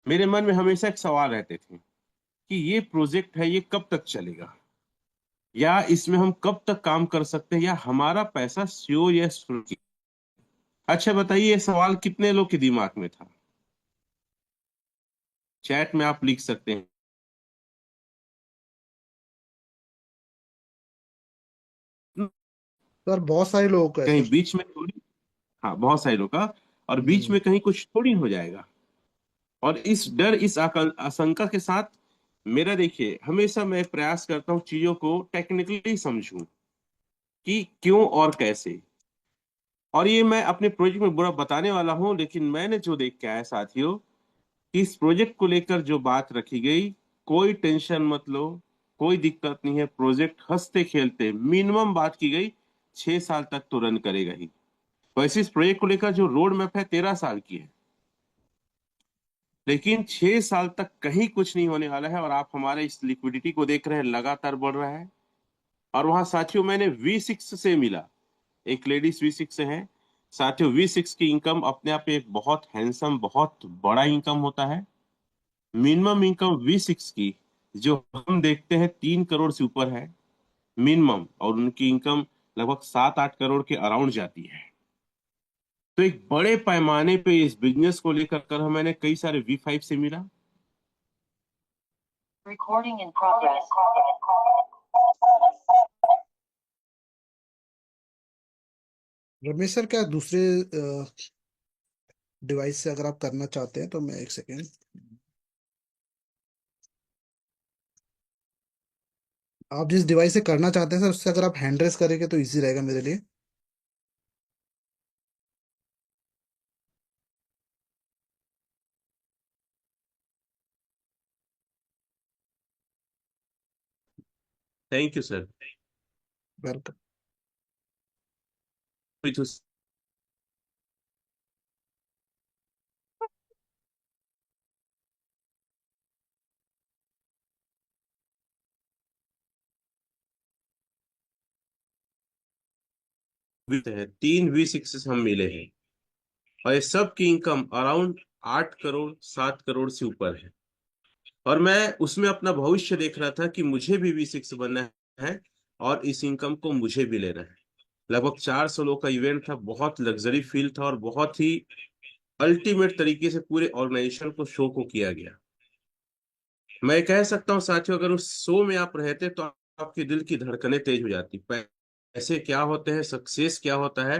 मेरे मन में हमेशा एक सवाल रहते थे कि ये प्रोजेक्ट है, ये कब तक चलेगा, या इसमें हम कब तक काम कर सकते हैं, या हमारा पैसा श्योर या सुरक्षित। अच्छा बताइए, ये सवाल कितने लोग के दिमाग में था? चैट में आप लिख सकते हैं। सर बहुत सारे लोगों को है कहीं सर। बीच में थोड़ी, हाँ बहुत सारे लोग का, और बीच हम्म। में कहीं कुछ थोड़ी हो जाएगा। और इस डर, इस आशंका के साथ मेरा, देखिए, हमेशा मैं प्रयास करता हूँ चीजों को टेक्निकली समझूं कि क्यों और कैसे। और ये मैं अपने प्रोजेक्ट में बुरा बताने वाला हूँ, लेकिन मैंने जो देख के आया साथियों, कि इस प्रोजेक्ट को लेकर जो बात रखी गई, कोई टेंशन मत लो, कोई दिक्कत नहीं है, प्रोजेक्ट हंसते खेलते, मिनिमम बात की गई 6 साल तक तो रन करेगा ही। वैसे इस प्रोजेक्ट को लेकर जो रोड मैप है 13 साल की है, लेकिन 6 साल तक कहीं कुछ नहीं होने वाला है। और आप हमारे इस लिक्विडिटी को देख रहे हैं, लगातार बढ़ रहा है। और वहां साथियों मैंने V6 से मिला, एक लेडीज V6 से है। साथियों V6 की इनकम अपने आप में एक बहुत हैंडसम, बहुत बड़ा इनकम होता है। मिनिमम इनकम V6 की जो हम देखते हैं 3 करोड़ से ऊपर है मिनिमम, और उनकी इनकम लगभग 7-8 करोड़ के अराउंड जाती है। तो एक बड़े पैमाने पे इस बिजनेस को लेकर कर मैंने कई सारे V5 से मिला। Recording in progress. Ramesh sir, क्या दूसरे डिवाइस से अगर आप करना चाहते हैं तो मैं एक सेकेंड। आप जिस डिवाइस से करना चाहते हैं सर, उससे अगर आप हैंड रेस करेंगे तो इजी रहेगा मेरे लिए। Thank you sir. वेलकम। है 3 V6 हम मिले हैं, और ये सब की इनकम अराउंड 8 करोड़ 7 करोड़ से ऊपर है। और मैं उसमें अपना भविष्य देख रहा था कि मुझे भी V6 बनना है, और इस इनकम को मुझे भी लेना है। लगभग 400 लोग का इवेंट था, बहुत लग्जरी फील था, और बहुत ही अल्टीमेट तरीके से पूरे ऑर्गेनाइजेशन को शो को किया गया। मैं कह सकता हूँ साथियों, अगर उस शो में आप रहते तो आपके दिल की धड़कनें तेज हो जाती। पैसे क्या होते हैं, सक्सेस क्या होता है,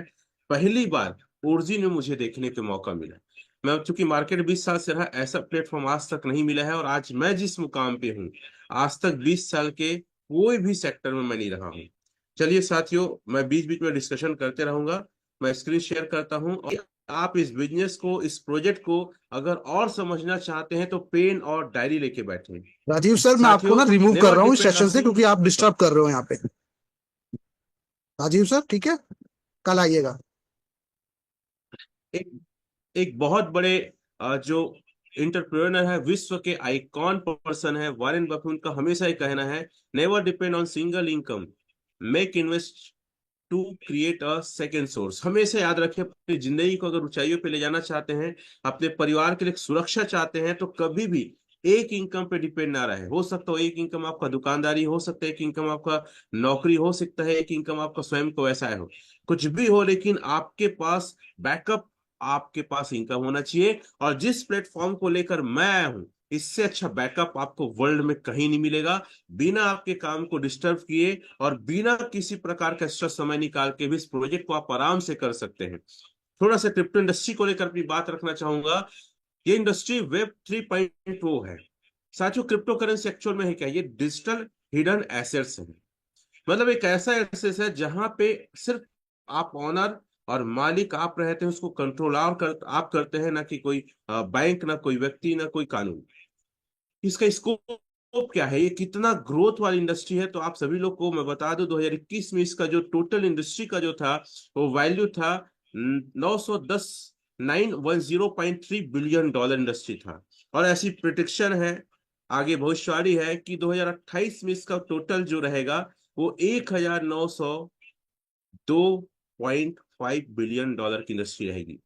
पहली बार ओरिजिन में मुझे देखने के मौका मिला। मैं चूंकि मार्केट 20 साल से रहा, ऐसा प्लेटफॉर्म आज तक नहीं मिला है। और आज मैं जिस मुकाम पे हूँ, आज तक 20 साल के कोई भी सेक्टर में मैं नहीं रहा हूँ। चलिए साथियों, मैं बीच बीच में डिस्कशन करते रहूंगा। मैं स्क्रीन शेयर करता हूँ, और आप इस बिजनेस को, इस प्रोजेक्ट को अगर और समझना चाहते हैं तो पेन और डायरी लेके बैठे। राजीव सर, मैं आपको साथियों, ना रिमूव कर नेवर रहा हूँ इस डिपेंड सेशन ऑन से मी। क्योंकि आप डिस्टर्ब कर रहे हो यहाँ पे। राजीव सर ठीक है, कल आइएगा। एक एक बहुत बड़े जो इंटरप्रेन्योर है, विश्व के आइकॉन पर्सन है, वॉरेन बफे, उनका हमेशा ही कहना है, never depend on single income, make invest to create a second source. हमेशा याद रखें, अपनी जिंदगी को अगर ऊंचाइयों पे ले जाना चाहते हैं, अपने परिवार के लिए सुरक्षा चाहते हैं, तो कभी भी एक इनकम पे डिपेंड ना रहे। हो सकता है एक इनकम आपका दुकानदारी हो सकता है, एक इनकम आपका नौकरी हो सकता है, एक इनकम आपका स्वयं का व्यवसाय हो, कुछ भी हो, लेकिन आपके पास बैकअप, आपके पास इनकम होना चाहिए। और जिस प्लेटफॉर्म को लेकर मैं आया हूं, इससे अच्छा बैकअप आपको वर्ल्ड में कहीं नहीं मिलेगा। बिना आपके काम को डिस्टर्ब किए और बिना किसी प्रकार का एक्स्ट्रा समय निकाल के भी इस प्रोजेक्ट को आप आराम से कर सकते हैं। थोड़ा सा क्रिप्टो इंडस्ट्री को लेकर अपनी बात रखना चाहूंगा। ये इंडस्ट्री वेब 3.0 है। साथियों, क्रिप्टो करेंसी एक्चुअल में है क्या? ये डिजिटल हिडन एसेट्स है। मतलब एक ऐसा एसेट है जहां पे सिर्फ आप ऑनर और मालिक आप रहते हैं, उसको कंट्रोल आप करते हैं, ना कि कोई बैंक, ना कोई व्यक्ति, ना कोई कानून। इसका स्कोप क्या है, ये कितना ग्रोथ वाली इंडस्ट्री है, तो आप सभी लोग को मैं बता दूं, 2021 में इसका जो टोटल इंडस्ट्री का जो था, वो वैल्यू था 910,910.3 बिलियन डॉलर इंडस्ट्री था। और ऐसी प्रिडिक्शन है, आगे भविष्यवाणी है, कि 2028 में इसका टोटल जो रहेगा वो 1,902.5 बिलियन डॉलर की इंडस्ट्री रहेगी।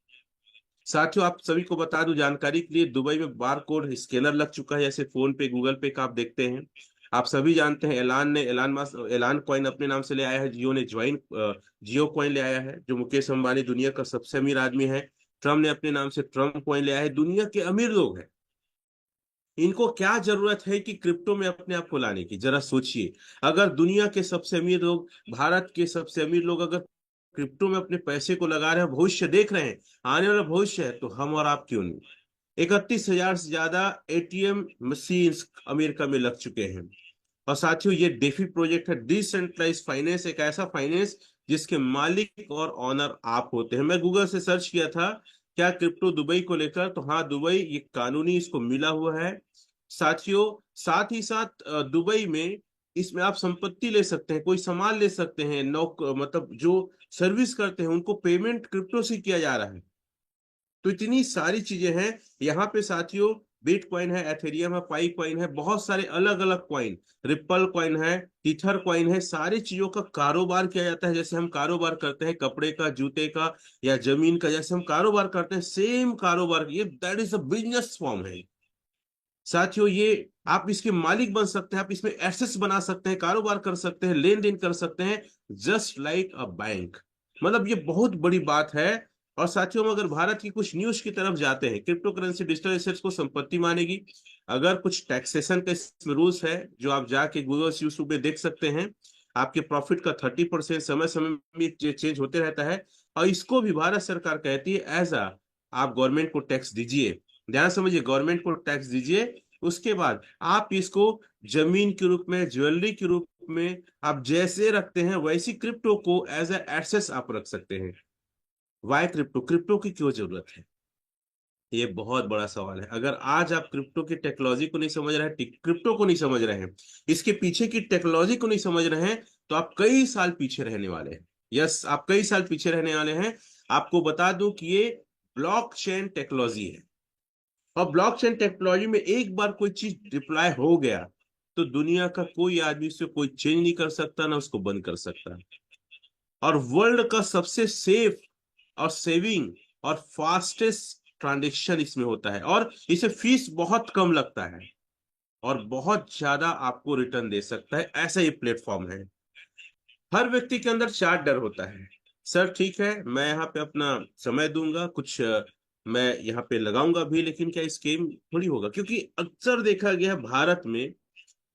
साथियों आप सभी को बता दूं जानकारी के लिए, दुबई में बार कोड स्कैनर लग चुका है, जैसे फोन पे गूगल पे का आप देखते हैं। आप सभी जानते हैं एलान कॉइन अपने नाम से ले आया है, जियो ने ज्वाइन जियो कॉइन ले आया है। जो मुकेश अंबानी दुनिया का सबसे अमीर आदमी है, ट्रम्प ने अपने नाम से ट्रम्प कॉइन ले आया है। दुनिया के अमीर लोग हैं, इनको क्या जरूरत है कि क्रिप्टो में अपने आप को लाने की, जरा सोचिए। अगर दुनिया के सबसे अमीर लोग, भारत के सबसे अमीर लोग अगर क्रिप्टो में अपने पैसे को लगा रहे हैं, भविष्य देख रहे हैं, आने वाला भविष्य है, तो हम और आप क्यों नहीं। 31,000 से ज्यादा एटीएम मशीन अमेरिका में लग चुके हैं। और साथियों ये डेफी प्रोजेक्ट है, डिसेंट्रलाइज फाइनेंस, एक ऐसा फाइनेंस जिसके मालिक और ऑनर आप होते हैं। मैं गूगल से सर्च किया था क्या क्रिप्टो दुबई को लेकर, तो हाँ, दुबई ये कानूनी इसको मिला हुआ है साथियों। साथ ही साथ दुबई में इसमें आप संपत्ति ले सकते हैं, कोई सामान ले सकते हैं, नौक मतलब जो सर्विस करते हैं उनको पेमेंट क्रिप्टो से किया जा रहा है। तो इतनी सारी चीजें हैं यहाँ पे साथियों। बिटकॉइन है, एथेरियम है, पाई कॉइन है, बहुत सारे अलग अलग कॉइन, रिपल कॉइन है, टीथर कॉइन है, सारी चीजों का कारोबार किया जाता है। जैसे हम कारोबार करते हैं कपड़े का, जूते का या जमीन का, जैसे हम कारोबार करते हैं सेम कारोबार, ये that is a business form है साथियों। ये आप इसके मालिक बन सकते हैं, आप इसमें एसेट्स बना सकते हैं, कारोबार कर सकते हैं, लेन देन कर सकते हैं, जस्ट लाइक अ बैंक। मतलब ये बहुत बड़ी बात है। और साथियों हम अगर भारत की कुछ न्यूज की तरफ जाते हैं, क्रिप्टो करेंसी डिजिटल एसेट्स को संपत्ति मानेगी। अगर कुछ टैक्सेशन का इसमें रूल्स है जो आप जाके गूगल यूट्यूब में देख सकते हैं। आपके प्रॉफिट का 30% समय समय में चेंज होते रहता है। और इसको भी भारत सरकार कहती है एज अ, आप गवर्नमेंट को टैक्स दीजिए। ध्यान समझिए, गवर्नमेंट को टैक्स दीजिए, उसके बाद आप इसको जमीन के रूप में, ज्वेलरी के रूप में, आप जैसे रखते हैं वैसी क्रिप्टो को एज ए एसेट्स आप रख सकते हैं। वाई क्रिप्टो, क्रिप्टो की क्यों जरूरत है, ये बहुत बड़ा सवाल है। अगर आज आप क्रिप्टो की टेक्नोलॉजी को नहीं समझ रहे हैं, क्रिप्टो को नहीं समझ रहे हैं, इसके पीछे की टेक्नोलॉजी को नहीं समझ रहे हैं, तो आप कई साल पीछे रहने वाले हैं। यस, आप कई साल पीछे रहने वाले हैं। आपको बता दूं कि ये ब्लॉकचेन टेक्नोलॉजी है। और ब्लॉकचेन टेक्नोलॉजी में एक बार कोई चीज डिप्लॉय हो गया, तो दुनिया का कोई आदमी उसे कोई चेंज नहीं कर सकता, ना उसको बंद कर सकता। और वर्ल्ड का सबसे सेफ और सेविंग और फास्टेस्ट ट्रांजेक्शन इसमें होता है, और इसे फीस बहुत कम लगता है, और बहुत ज्यादा आपको रिटर्न दे सकता है, ऐसा ये प्लेटफॉर्म है। हर व्यक्ति के अंदर चार डर होता है। सर ठीक है, मैं यहाँ पे अपना समय दूंगा, कुछ मैं यहाँ पे लगाऊंगा भी, लेकिन क्या स्कीम थोड़ी होगा, क्योंकि अक्सर देखा गया है भारत में,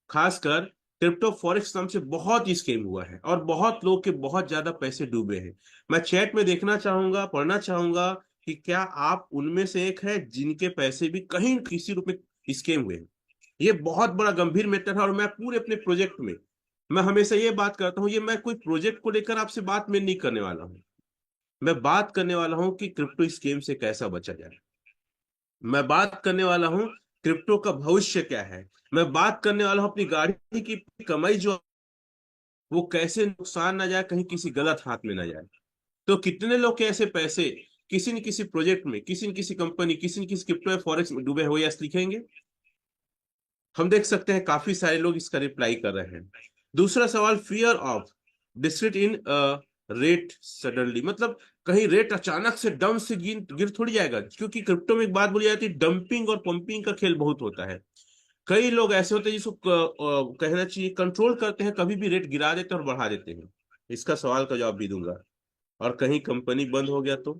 खासकर क्रिप्टो फॉरेक्स नाम से बहुत ही स्कीम हुआ है, और बहुत लोग के बहुत ज्यादा पैसे डूबे हैं। मैं चैट में देखना चाहूंगा, पढ़ना चाहूंगा कि क्या आप उनमें से एक है जिनके पैसे भी कहीं किसी रूप में स्कीम हुए हैं। ये बहुत बड़ा गंभीर मैटर है, और मैं पूरे अपने प्रोजेक्ट में मैं हमेशा ये बात करता हूँ, ये मैं कोई प्रोजेक्ट को लेकर आपसे बात में नहीं करने वाला हूँ। मैं बात करने वाला हूँ कि क्रिप्टो स्कीम से कैसा बचा जाए। मैं बात करने वाला हूँ क्रिप्टो का भविष्य क्या है। मैं बात करने वाला हूँ अपनी गाड़ी की कमाई जो, वो कैसे नुकसान ना जाए, कहीं किसी गलत हाथ में ना जाए। तो कितने लोग के ऐसे पैसे किसी न किसी प्रोजेक्ट में, किसी न किसी कंपनी, किसी न किसी क्रिप्टो फॉरेक्स में डूबे हुए, यस लिखेंगे। हम देख सकते हैं काफी सारे लोग इसका रिप्लाई कर रहे हैं। दूसरा सवाल, fear of discrete in rate suddenly, मतलब कहीं रेट अचानक से डम से गिर गिर थोड़ी जाएगा, क्योंकि क्रिप्टो में एक बात बोली जाती है, डंपिंग और पंपिंग का खेल बहुत होता है। कई लोग ऐसे होते हैं जिसको कहना चाहिए कंट्रोल करते हैं, कभी भी रेट गिरा देते हैं और बढ़ा देते हैं। इसका सवाल का जवाब भी दूंगा। और कहीं कंपनी बंद हो गया तो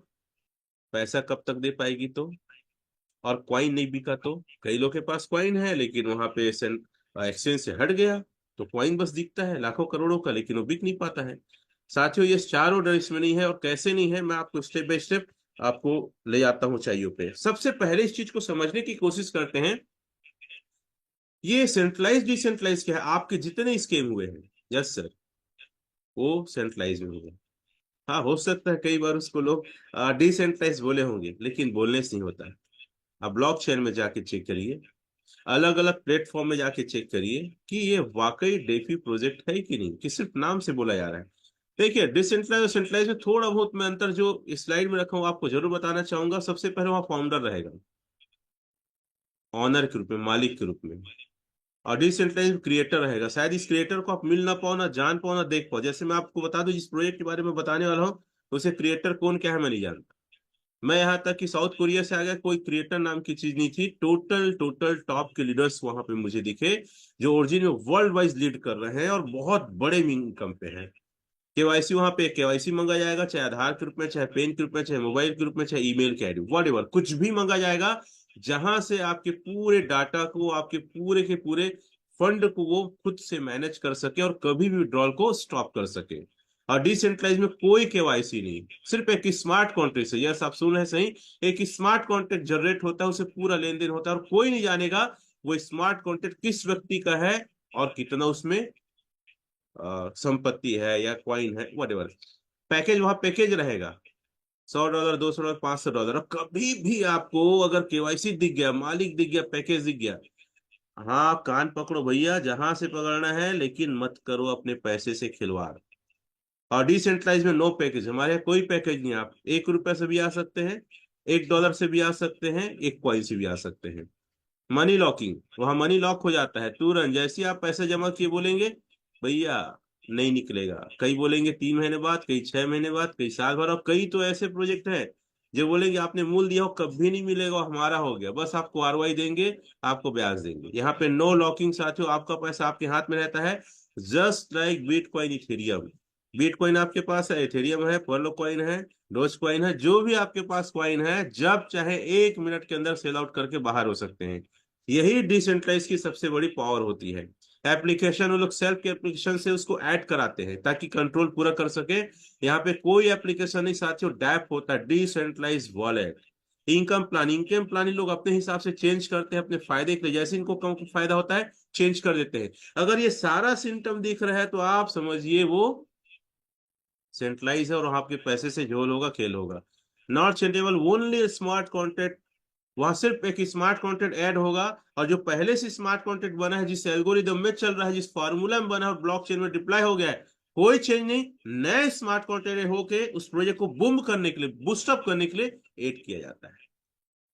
पैसा कब तक दे पाएगी, तो और क्वाइन नहीं बिका तो, कई लोग के पास क्वाइन है लेकिन वहां पे एक्सचेंज से हट गया, तो क्वाइन बस दिखता है लाखों करोड़ों का, लेकिन वो बिक नहीं पाता है। साथियों ये चारों डर इसमें नहीं है, और कैसे नहीं है मैं आपको स्टेप बाय स्टेप आपको ले जाता हूँ चाहिए पे। सबसे पहले इस चीज को समझने की कोशिश करते हैं, ये सेंट्रलाइज डिसेंट्रलाइज क्या है। आपके जितने स्कीम हुए हैं, यस सर, वो सेंट्रलाइज में हुए। हाँ हो सकता है कई बार उसको लोग डिसेंट्रलाइज बोले होंगे, लेकिन बोलने से नहीं होता है। आप ब्लॉक चेन में जाके चेक करिए, अलग अलग प्लेटफॉर्म में जाके चेक करिए कि ये वाकई डेफी प्रोजेक्ट है कि नहीं, कि सिर्फ नाम से बोला जा रहा है। देखिए डिसेंट्रलाइज और सेंट्रलाइज में थोड़ा बहुत मैं अंतर जो स्लाइड में रखा हूँ आपको जरूर बताना चाहूंगा। सबसे पहले वहाँ फाउंडर रहेगा, ऑनर के रूप में, मालिक के रूप में। और डिसेंट्रलाइज क्रिएटर रहेगा, शायद इस क्रिएटर को आप मिल ना पाओ, ना जान पाओ, ना देख पाओ। जैसे मैं आपको बता दूं जिस प्रोजेक्ट के बारे में बताने वाला हूँ, उसे क्रिएटर कौन क्या है मैं नहीं जानता। मैं यहाँ तक कि साउथ कोरिया से आ गया, कोई क्रिएटर नाम की चीज नहीं थी, टोटल टोटल टॉप के लीडर्स वहां पे मुझे दिखे जो ओरिजिन में वर्ल्ड वाइज लीड कर रहे हैं और बहुत बड़े इनकम पे हैं। केवाईसी वहां पे केवाईसी मांगा जाएगा, चाहे आधार के रूप में, चाहे पेन के रूप में, चाहे मोबाइल के रूप में, चाहे ईमेल के आईडी, वॉट कुछ भी मांगा जाएगा, जहां से आपके पूरे डाटा को, आपके पूरे के पूरे फंड को वो खुद से मैनेज कर सके और कभी भी विड्रॉल को स्टॉप कर सके। और डिसेंट्रलाइज में कोई केवाईसी नहीं, सिर्फ एक स्मार्ट कॉन्ट्रैक्ट से, यस आप सुन रहे हैं सही, एक स्मार्ट कॉन्ट्रैक्ट जनरेट होता है, उसे पूरा लेन देन होता है और कोई नहीं जानेगा वो स्मार्ट कॉन्ट्रैक्ट किस व्यक्ति का है और कितना उसमें संपत्ति है या क्वाइन है, वट पैकेज वहां पैकेज रहेगा, $100, $200, $500। और कभी भी आपको अगर केवाईसी दिख गया, मालिक दिख गया, पैकेज दिख गया, हाँ कान पकड़ो भैया, जहां से पकड़ना है, लेकिन मत करो अपने पैसे से खिलवाड़। और डिसेंट्रलाइज में नो पैकेज, हमारे यहाँ कोई पैकेज नहीं, आप ₹1 से भी आ सकते हैं, $1 से भी आ सकते हैं, एक कॉइन से भी आ सकते हैं। मनी लॉकिंग, वहां मनी लॉक हो जाता है तुरंत, जैसे ही आप पैसे जमा किए बोलेंगे भैया नहीं निकलेगा, कई बोलेंगे 3 महीने बाद, कई 6 महीने बाद, कई साल भर, और कई तो ऐसे प्रोजेक्ट हैं जो बोलेंगे आपने मूल दिया हो कभी नहीं मिलेगा, हमारा हो गया, बस आपको आरवाई देंगे, आपको ब्याज देंगे। यहाँ पे नो लॉकिंग साथियों, आपका पैसा आपके हाथ में रहता है, just like bitcoin Ethereum. Bitcoin आपके पास है, इथेरियम है, पर्लो कॉइन है, डोज कॉइन है, जो भी आपके पास कॉइन है, जब चाहे 1 मिनट के अंदर सेल आउट करके बाहर हो सकते हैं। यही डिसेंट्रलाइज की सबसे बड़ी पावर होती है। एप्लीकेशन वो लोग सेल्फ के एप्लीकेशन से उसको ऐड कराते हैं ताकि कंट्रोल पूरा कर सके। यहाँ पे कोई एप्लीकेशन नहीं साथियों, डैप होता है, डिसेंट्रलाइज वॉलेट। इनकम प्लान लोग अपने हिसाब से चेंज करते हैं अपने फायदे के लिए, जैसे इनको कम फायदा होता है चेंज कर देते हैं। अगर ये सारा सिम्टम दिख रहा है तो आप समझिए वो सेंट्रलाइज है और आपके पैसे से झोल होगा, खेल होगा। Not changeable, only smart contract, वहां सिर्फ एक स्मार्ट कॉन्ट्रैक्ट ऐड होगा, और जो पहले से स्मार्ट कॉन्ट्रैक्ट बना है, जिस एल्गोरिदम में चल रहा है, जिस फार्मूला में बना है और ब्लॉकचेन में डिप्लॉय हो गया है, कोई चेंज नहीं, नए स्मार्ट कॉन्ट्रैक्ट होके उस प्रोजेक्ट को बूम करने के लिए, बूस्टअप करने के लिए ऐड किया जाता है।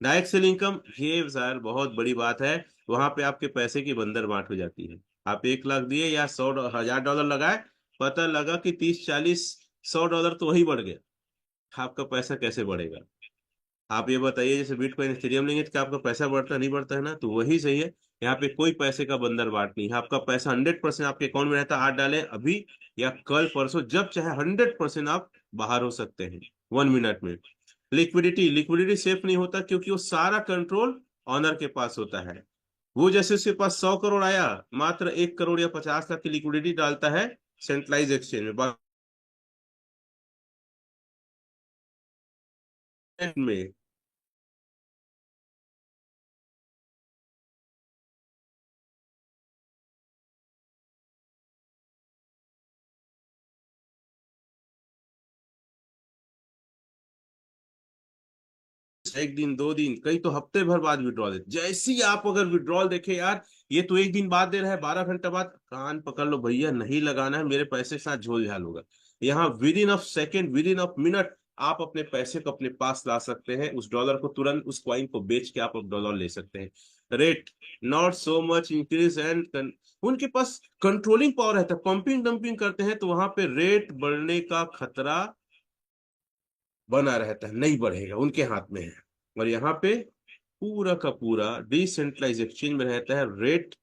डायरेक्ट सेल इनकम, ये सर बहुत बड़ी बात है, वहां पे आपके पैसे की बंदर बांट हो जाती है। आप 1 लाख दिए या 100,000 लगाए, पता लगा कि 30, 40, $100 तो वही बढ़ गया, आपका पैसा कैसे बढ़ेगा? आप ये बताइए, जैसे बिटकॉइन इथेरियम लेंगे तो क्या आपका पैसा बढ़ता नहीं बढ़ता है ना, तो वही सही है। यहाँ पे कोई पैसे का बंदर बाट नहीं है, आपका पैसा 100% आपके अकाउंट में रहता है, आज डालें अभी या कल परसों, जब चाहे 100% आप बाहर हो सकते हैं 1 मिनट में। लिक्विडिटी सेफ नहीं होता, क्योंकि वो सारा कंट्रोल ऑनर के पास होता है। वो जैसे उसके पास 100 करोड़ आया, मात्र 1 करोड़ या 50 लाख की लिक्विडिटी डालता है सेंट्रलाइज एक्सचेंज में। एक दिन, 2 दिन, कई तो हफ्ते भर बाद विड्रॉल देते, जैसे ही आप अगर विड्रॉल देखे यार ये तो एक दिन बाद दे रहा है, 12 घंटे बाद, कान पकड़ लो भैया, नहीं लगाना है, मेरे पैसे के साथ झोल झाल होगा। यहाँ with in of second, with in of minute आप अपने पैसे को अपने पास ला सकते हैं, उस डॉलर को तुरंत, उस कॉइन को बेच के आप अब डॉलर ले सकते हैं। Rate not so much increase and उनके पास कंट्रोलिंग पावर रहता है, पंपिंग डंपिंग करते हैं तो वहां पे रेट बढ़ने का खतरा बना रहता है, नहीं बढ़ेगा, उनके हाथ में है। और यहाँ पे पूरा का पूरा डिसेंट्रलाइज एक्सचेंज में रहता है, रेट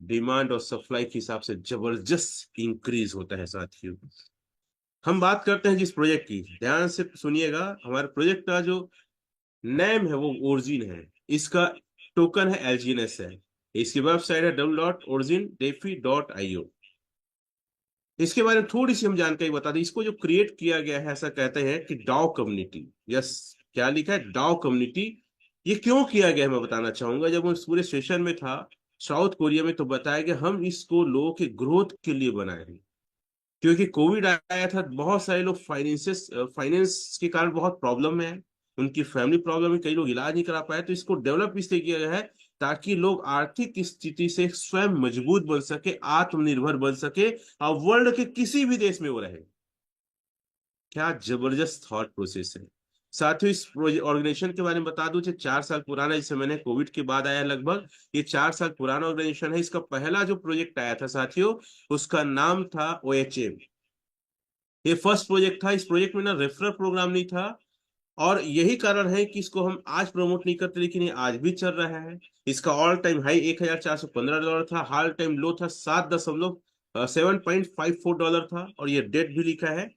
डिमांड और सप्लाई के हिसाब से जबरदस्त इंक्रीज होता है साथियों। हम बात करते हैं जिस प्रोजेक्ट की, ध्यान से सुनिएगा, हमारे प्रोजेक्ट का जो नेम है वो ओरिजिन है, इसका टोकन है एलजीएनएस है, इसकी वेबसाइट है www.origin.defi.io। इसके बारे में थोड़ी सी हम जानकारी बता दें, इसको जो क्रिएट किया गया है, ऐसा कहते हैं कि डाओ कम्युनिटी, यस क्या लिखा है, डाओ कम्युनिटी। ये क्यों किया गया है मैं बताना चाहूंगा। जब उस पूरे सेशन में था साउथ कोरिया में, तो बताया गया हम इसको लोगों के ग्रोथ के लिए बनाए हैं, क्योंकि कोविड आया था, बहुत सारे लोग फाइनेंस के कारण बहुत प्रॉब्लम में है, उनकी फैमिली प्रॉब्लम में, कई लोग इलाज नहीं करा पाए, तो इसको डेवलप इसलिए किया गया है ताकि लोग आर्थिक स्थिति से स्वयं मजबूत बन सके, आत्मनिर्भर बन सके, और वर्ल्ड के किसी भी देश में वो रहे। क्या जबरदस्त थॉट प्रोसेस है साथियों। इस ऑर्गेनाइजेशन के बारे में बता दूं, 4 साल पुराना, जिसे मैंने कोविड के बाद आया लगभग, ये 4 साल पुराना ऑर्गेनाइजेशन है। इसका पहला जो प्रोजेक्ट आया था साथियों, उसका नाम था OHM। ये फर्स्ट प्रोजेक्ट था। इस प्रोजेक्ट में ना रेफरल प्रोग्राम नहीं था, और यही कारण है कि इसको हम आज प्रमोट नहीं करते, लेकिन ये आज भी चल रहा है। इसका ऑल टाइम हाई $1,415 था, हाल टाइम लो था 7.54 था, और ये डेट भी लिखा है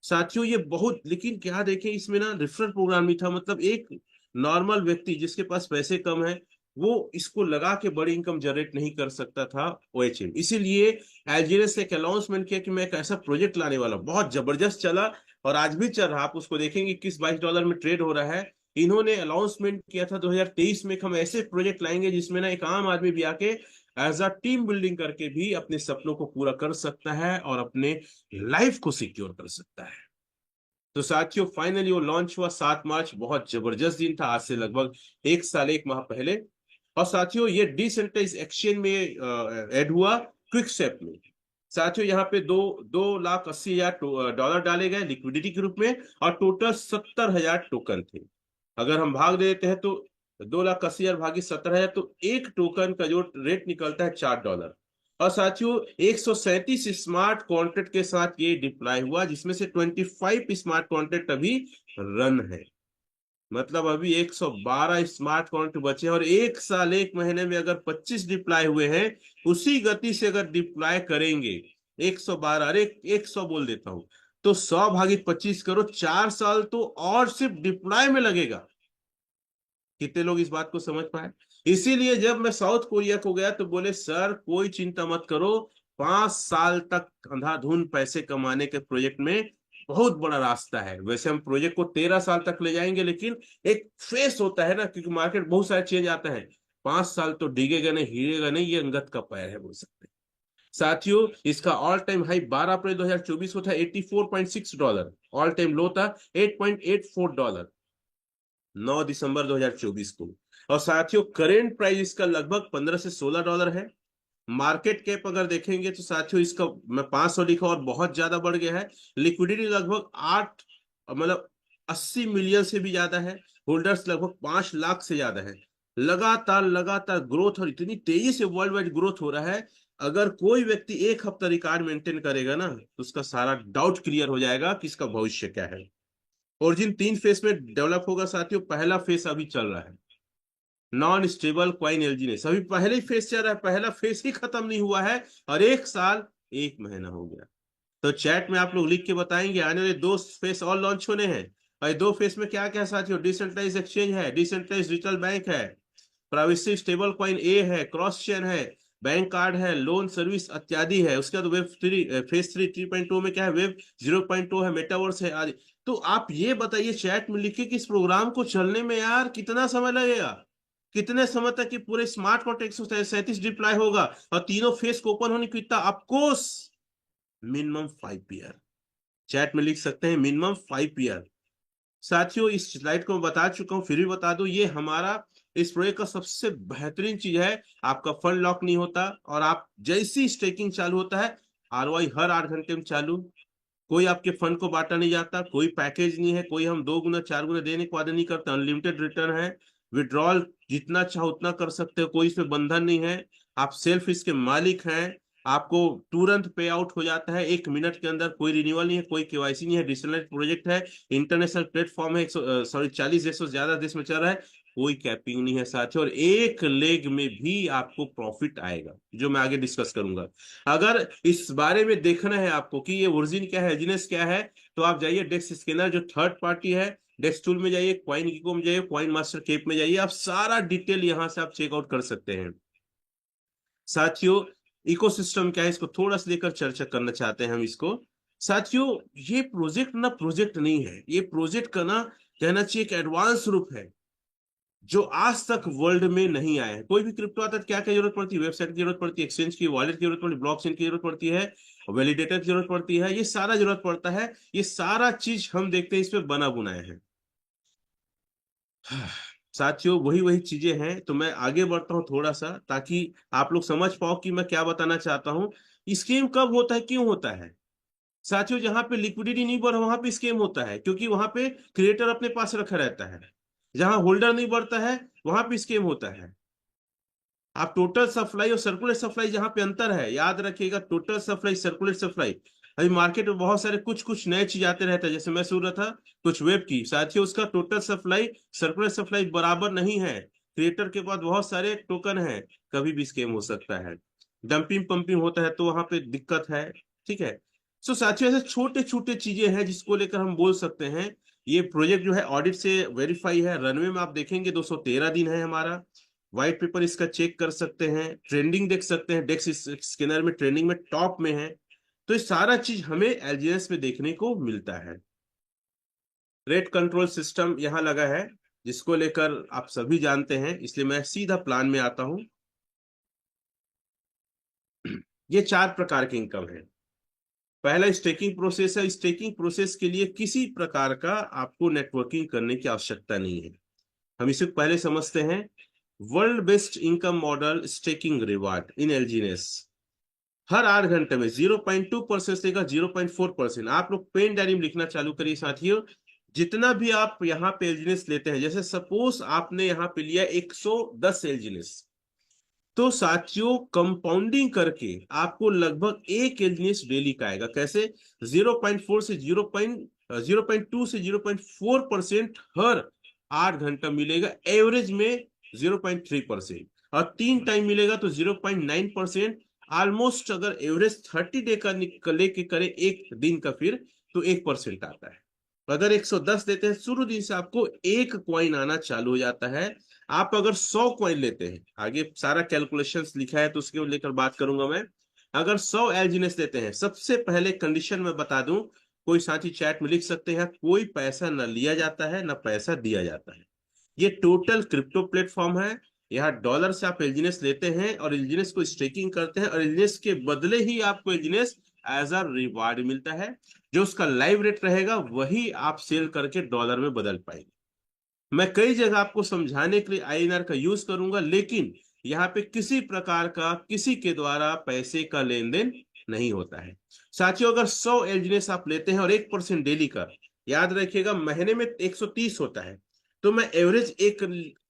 साथियों। ये बहुत, लेकिन क्या देखें इसमें ना रेफरल प्रोग्राम नहीं था, मतलब एक नॉर्मल व्यक्ति जिसके पास पैसे कम है वो इसको लगा के बड़ी इनकम जनरेट नहीं कर सकता था OHM। इसीलिए एल्जीरियस ने एक अनाउंसमेंट किया कि मैं एक ऐसा प्रोजेक्ट लाने वाला हूं। बहुत जबरदस्त चला और आज भी चल रहा। आप उसको देखेंगे $21-22 में ट्रेड हो रहा है। इन्होंने अनाउंसमेंट किया था 2023 में कि हम ऐसे प्रोजेक्ट लाएंगे जिसमें ना एक आम आदमी भी आके एज अ टीम बिल्डिंग करके भी अपने सपनों को पूरा कर सकता है और अपने लाइफ को सिक्योर कर सकता है। तो साथियों फाइनली वो लॉन्च हुआ 7 मार्च, बहुत जबरदस्त दिन था, आज से लगभग 1 साल 1 माह पहले। और साथियों ये डिसेंट्रलाइज एक्सचेंज में ऐड हुआ क्विकस्टेप में। साथियों यहाँ पे 2,80,000 डॉलर डाले गए लिक्विडिटी के रूप में, और टोटल 70,000 टोकन थे। अगर हम भाग देते हैं तो 2,80,000 भागी 70,000, तो एक टोकन का जो रेट निकलता है $4। और साथियों 137 स्मार्ट कॉन्ट्रैक्ट के साथ ये डिप्लॉय हुआ, जिसमें से 25 स्मार्ट कॉन्ट्रैक्ट अभी रन है। मतलब अभी 112 स्मार्ट कॉन्ट्रैक्ट बचे हैं, और 1 साल 1 महीने में अगर 25 डिप्लॉय हुए हैं, उसी गति से अगर डिप्लॉय करेंगे 112, अरे 100 बोल देता हूं, तो 100 भागी 25 करो, 4 साल तो और सिर्फ डिप्लॉय में लगेगा। कितने लोग इस बात को समझ पाए? इसीलिए जब मैं साउथ कोरिया को गया तो बोले सर कोई चिंता मत करो, 5 साल तक अंधाधुन पैसे कमाने के प्रोजेक्ट में बहुत बड़ा रास्ता है। वैसे हम प्रोजेक्ट को 13 साल तक ले जाएंगे, लेकिन एक फेस होता है ना, क्योंकि मार्केट बहुत सारे चेंज आता है। 5 साल तो डिगेगा नहीं, हिलेगा नहीं, ये अंगत का पैर है बोल सकते हैं। साथियों इसका ऑल टाइम हाई 12 अप्रैल 2024 को था $84.6, ऑल टाइम लो था $8.84 9 दिसंबर 2024 को। और साथियों करेंट प्राइस इसका लगभग $15 से $16 है। मार्केट कैप अगर देखेंगे तो साथियों इसका, मैं 500 लिखा और बहुत ज्यादा बढ़ गया है। लिक्विडिटी लगभग 8, मतलब 80 मिलियन से भी ज्यादा है। होल्डर्स लगभग 5 लाख से ज्यादा है। लगातार लगातार ग्रोथ, और इतनी तेजी से वर्ल्ड वाइड ग्रोथ हो रहा है। अगर कोई व्यक्ति एक हफ्ता रिकॉर्ड मेंटेन करेगा ना, तो उसका सारा डाउट क्लियर हो जाएगा कि इसका भविष्य क्या है। ओरिजिन 3 फेस में डेवलप होगा साथियों। पहला फेस अभी चल रहा है नॉन स्टेबल क्वाइन एलजीनेस, अभी पहले ही फेस चल रहा है, पहला फेस ही खत्म नहीं हुआ है, और 1 साल 1 महीना हो गया। तो चैट में आप लोग लिख के बताएंगे आने वाले 2 फेस और लॉन्च होने हैं। और 2 फेस में क्या क्या साथियों? डिसेंट्रलाइज एक्सचेंज है, डिसेंट्रलाइज डिजिटल बैंक है, प्राइवेसी स्टेबल क्वाइन ए है, क्रॉस चेन है, बैंक कार्ड है, लोन सर्विस इत्यादि है। उसके बाद वेब 3 फेस 3 3.2 में क्या है? वेब 0.2 है, मेटावर्स है आदि। तो आप ये बताइए चैट में लिखिए कि इस प्रोग्राम को चलने में यार कितना समय लगेगा, कितने समय तक कि पूरे स्मार्ट कॉन्ट्रैक्ट 137 डिप्लॉय होगा, और तीनों फेस को ओपन होने की कितना? Of course minimum 5 year. चैट में लिख सकते हैं मिनिमम 5 ईयर। साथियों इस स्लाइड को मैं बता चुका हूं, फिर भी बता दूं, ये हमारा इस प्रोजेक्ट का सबसे बेहतरीन चीज है। आपका फंड लॉक नहीं होता, और आप जैसी स्टेकिंग चालू होता है, ROI हर 8 घंटे में चालू। कोई आपके फंड को बांटा नहीं जाता, कोई पैकेज नहीं है, कोई हम 2 गुना 4 गुना देने को वादा नहीं करता। अनलिमिटेड रिटर्न है, विड्रॉल जितना चाहो उतना कर सकते हो, कोई इसमें बंधन नहीं है। आप सेल्फ इसके मालिक हैं। आपको तुरंत पे आउट हो जाता है 1 मिनट के अंदर, कोई रिन्यूअल नहीं है, कोई केवाईसी नहीं है। डिसेंट्रलाइज्ड प्रोजेक्ट है, इंटरनेशनल प्लेटफॉर्म है, 40 देशों से ज्यादा देश में चल रहा है। कोई कैपिंग नहीं है साथियों, और एक लेग में भी आपको प्रॉफिट आएगा, जो मैं आगे डिस्कस करूंगा। अगर इस बारे में देखना है आपको कि ये ओरिजिन क्या है, एजिनेस क्या है, तो आप जाइए डेक्स स्कैनर जो थर्ड पार्टी है, डेस्क टूल में जाइए, क्वाइन गीको में जाइए, क्वाइन मास्टर केप में जाइए, आप सारा डिटेल यहां से आप चेकआउट कर सकते हैं। साथियों इकोसिस्टम क्या है, इसको थोड़ा सा लेकर चर्चा करना चाहते हैं हम इसको। साथियों ये प्रोजेक्ट ना प्रोजेक्ट नहीं है, ये प्रोजेक्ट का ना कहना चाहिए एक एडवांस रूप है, जो आज तक वर्ल्ड में नहीं आया है। कोई भी क्रिप्टो आता है क्या क्या जरूरत पड़ती है? वेबसाइट की जरूरत पड़ती है, एक्सचेंज की, वॉलेट की जरूरत पड़ती है, ब्लॉकचेन की जरूरत पड़ती है, वैलिडेटर की जरूरत पड़ती है, ये सारा जरूरत पड़ता है। ये सारा चीज हम देखते हैं इस पे बना बुनाया है। साथियों वही वही चीजें हैं। तो मैं आगे बढ़ता हूं थोड़ा सा, ताकि आप लोग समझ पाओ कि मैं क्या बताना चाहता हूं। स्कीम कब होता है, क्यों होता है? साथियों जहां पे लिक्विडिटी नहीं बढ़ा वहां पे स्कीम होता है, क्योंकि वहां पे क्रिएटर अपने पास रखा रहता है। जहां होल्डर नहीं बढ़ता है वहां पे स्कीम होता है। आप टोटल सप्लाई और सर्कुलेट सप्लाई, जहां पे अंतर है याद रखिएगा, टोटल सप्लाई सर्कुलेट सप्लाई। अभी मार्केट में बहुत सारे कुछ कुछ नए चीज आते रहते हैं, जैसे मैं सुन रहा था कुछ वेब की, साथियों उसका टोटल सप्लाई सरप्लस सप्लाई बराबर नहीं है। क्रिएटर के पास बहुत सारे टोकन हैं, कभी भी स्कैम हो सकता है, डंपिंग पंपिंग होता है तो वहां पे दिक्कत है। ठीक है। सो साथियों ऐसे छोटे छोटे चीजें हैं जिसको लेकर हम बोल सकते हैं ये प्रोजेक्ट जो है ऑडिट से वेरीफाई है। रनवे में आप देखेंगे 213 दिन है हमारा। व्हाइट पेपर इसका चेक कर सकते हैं, ट्रेंडिंग देख सकते हैं, डेक्स स्कैनर में ट्रेंडिंग में टॉप में है। तो ये सारा चीज हमें एलजीएस में देखने को मिलता है। रेट कंट्रोल सिस्टम यहाँ लगा है जिसको लेकर आप सभी जानते हैं, इसलिए मैं सीधा प्लान में आता हूं। ये 4 प्रकार के इनकम है। पहला स्टेकिंग प्रोसेस है। स्टेकिंग प्रोसेस के लिए किसी प्रकार का आपको नेटवर्किंग करने की आवश्यकता नहीं है। हम इसे पहले समझते हैं। World best income model staking reward in LGS. हर 8 घंटे में 0.2% से 0.4%। आप लोग पेन डायरी में लिखना चालू करिए साथियों। जितना भी आप यहाँ पे एलजीएस लेते हैं, जैसे सपोज आपने यहाँ पे लिया 110 एलजीएस, तो साथियों कंपाउंडिंग करके आपको लगभग एक एलजीएस डेली का आएगा। कैसे? 0.4 से 0.2 से 0.4% हर 8 घंटा मिलेगा, एवरेज में 0.3%, और 3 टाइम मिलेगा तो 0.9%। ऑलमोस्ट अगर एवरेज 30 डे का लेके करे एक दिन का, फिर तो 1% आता है। अगर 110 देते हैं शुरू दिन से आपको एक कॉइन आना चालू हो जाता है। आप अगर 100 कॉइन लेते हैं, आगे सारा कैलकुलेशंस लिखा है तो उसके लेकर बात करूंगा मैं। अगर 100 एलजीनेस लेते हैं, सबसे पहले कंडीशन में बता दूं, कोई साथी चैट में लिख सकते हैं, कोई पैसा न लिया जाता है न पैसा दिया जाता है। ये टोटल क्रिप्टो प्लेटफॉर्म है। यहाँ डॉलर से आप एलजीनेस लेते हैं और एलजीनेस को स्टेकिंग करते हैं, और एलजीनेस के बदले ही आपको एलजीनेस एज अ रिवार्ड मिलता है। जो उसका लाइव रेट रहेगा वही आप सेल करके डॉलर में बदल पाएंगे। मैं कई जगह आपको समझाने के लिए आईएनआर का यूज करूंगा, लेकिन यहाँ पे किसी प्रकार का किसी के द्वारा पैसे का लेन देन नहीं होता है। साथियों अगर 100 एलजीनेस आप लेते हैं और 1% डेली का, याद रखिएगा महीने में 130 होता है, तो मैं एवरेज एक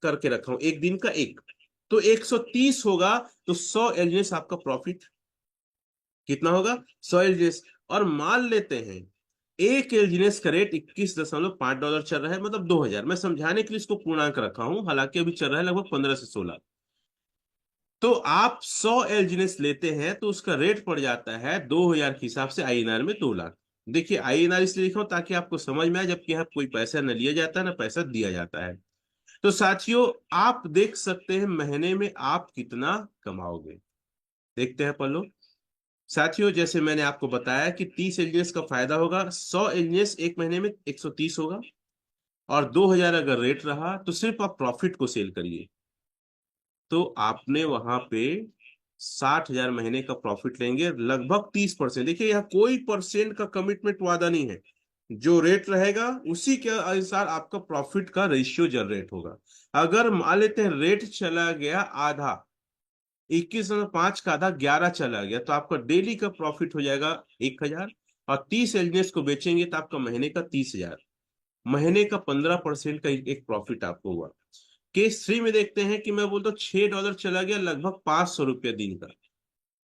करके रखा हूं, एक दिन का एक, तो 130 होगा। तो 100 एलजीनेस आपका प्रॉफिट कितना होगा? 100 एलजीनेस। और मान लेते हैं एक एलजीनेस का रेट $21.5 चल रहा है, मतलब 2000। मैं समझाने के लिए इसको पूर्णांक रखा हूं, हालांकि अभी चल रहा है लगभग 15 से 16। तो आप 100 एलजीनेस लेते हैं तो उसका रेट पड़ जाता है 2000 के हिसाब से आईएनआर में 2 लाख। देखिए आईएनआर इसलिए लिखा हूं ताकि आपको समझ में आए, जबकि यहाँ कोई पैसा न लिया जाता है ना पैसा दिया जाता है। तो साथियों आप देख सकते हैं महीने में आप कितना कमाओगे। देखते हैं पल्लो। साथियों जैसे मैंने आपको बताया कि 30 एलजीएस का फायदा होगा, 100 एलजीएस एक महीने में 130 होगा, और 2000 अगर रेट रहा तो सिर्फ आप प्रॉफिट को सेल करिए, तो आपने वहां पे 60,000 महीने का प्रॉफिट लेंगे, लगभग 30%। देखिए यहाँ कोई परसेंट का कमिटमेंट वादा नहीं है, जो रेट रहेगा उसी के अनुसार आपका प्रॉफिट का रेशियो जनरेट होगा। अगर मान लेते हैं रेट चला गया आधा, 21.5 का आधा 11 चला गया, तो आपका डेली का प्रॉफिट हो जाएगा 1,000, और 30 एलजीएस को बेचेंगे तो आपका महीने का 30,000, महीने का 15% का एक प्रॉफिट आपको हुआ। केस 3 में देखते हैं कि मैं बोलता हूँ $6 चला गया, लगभग ₹500 दिन का।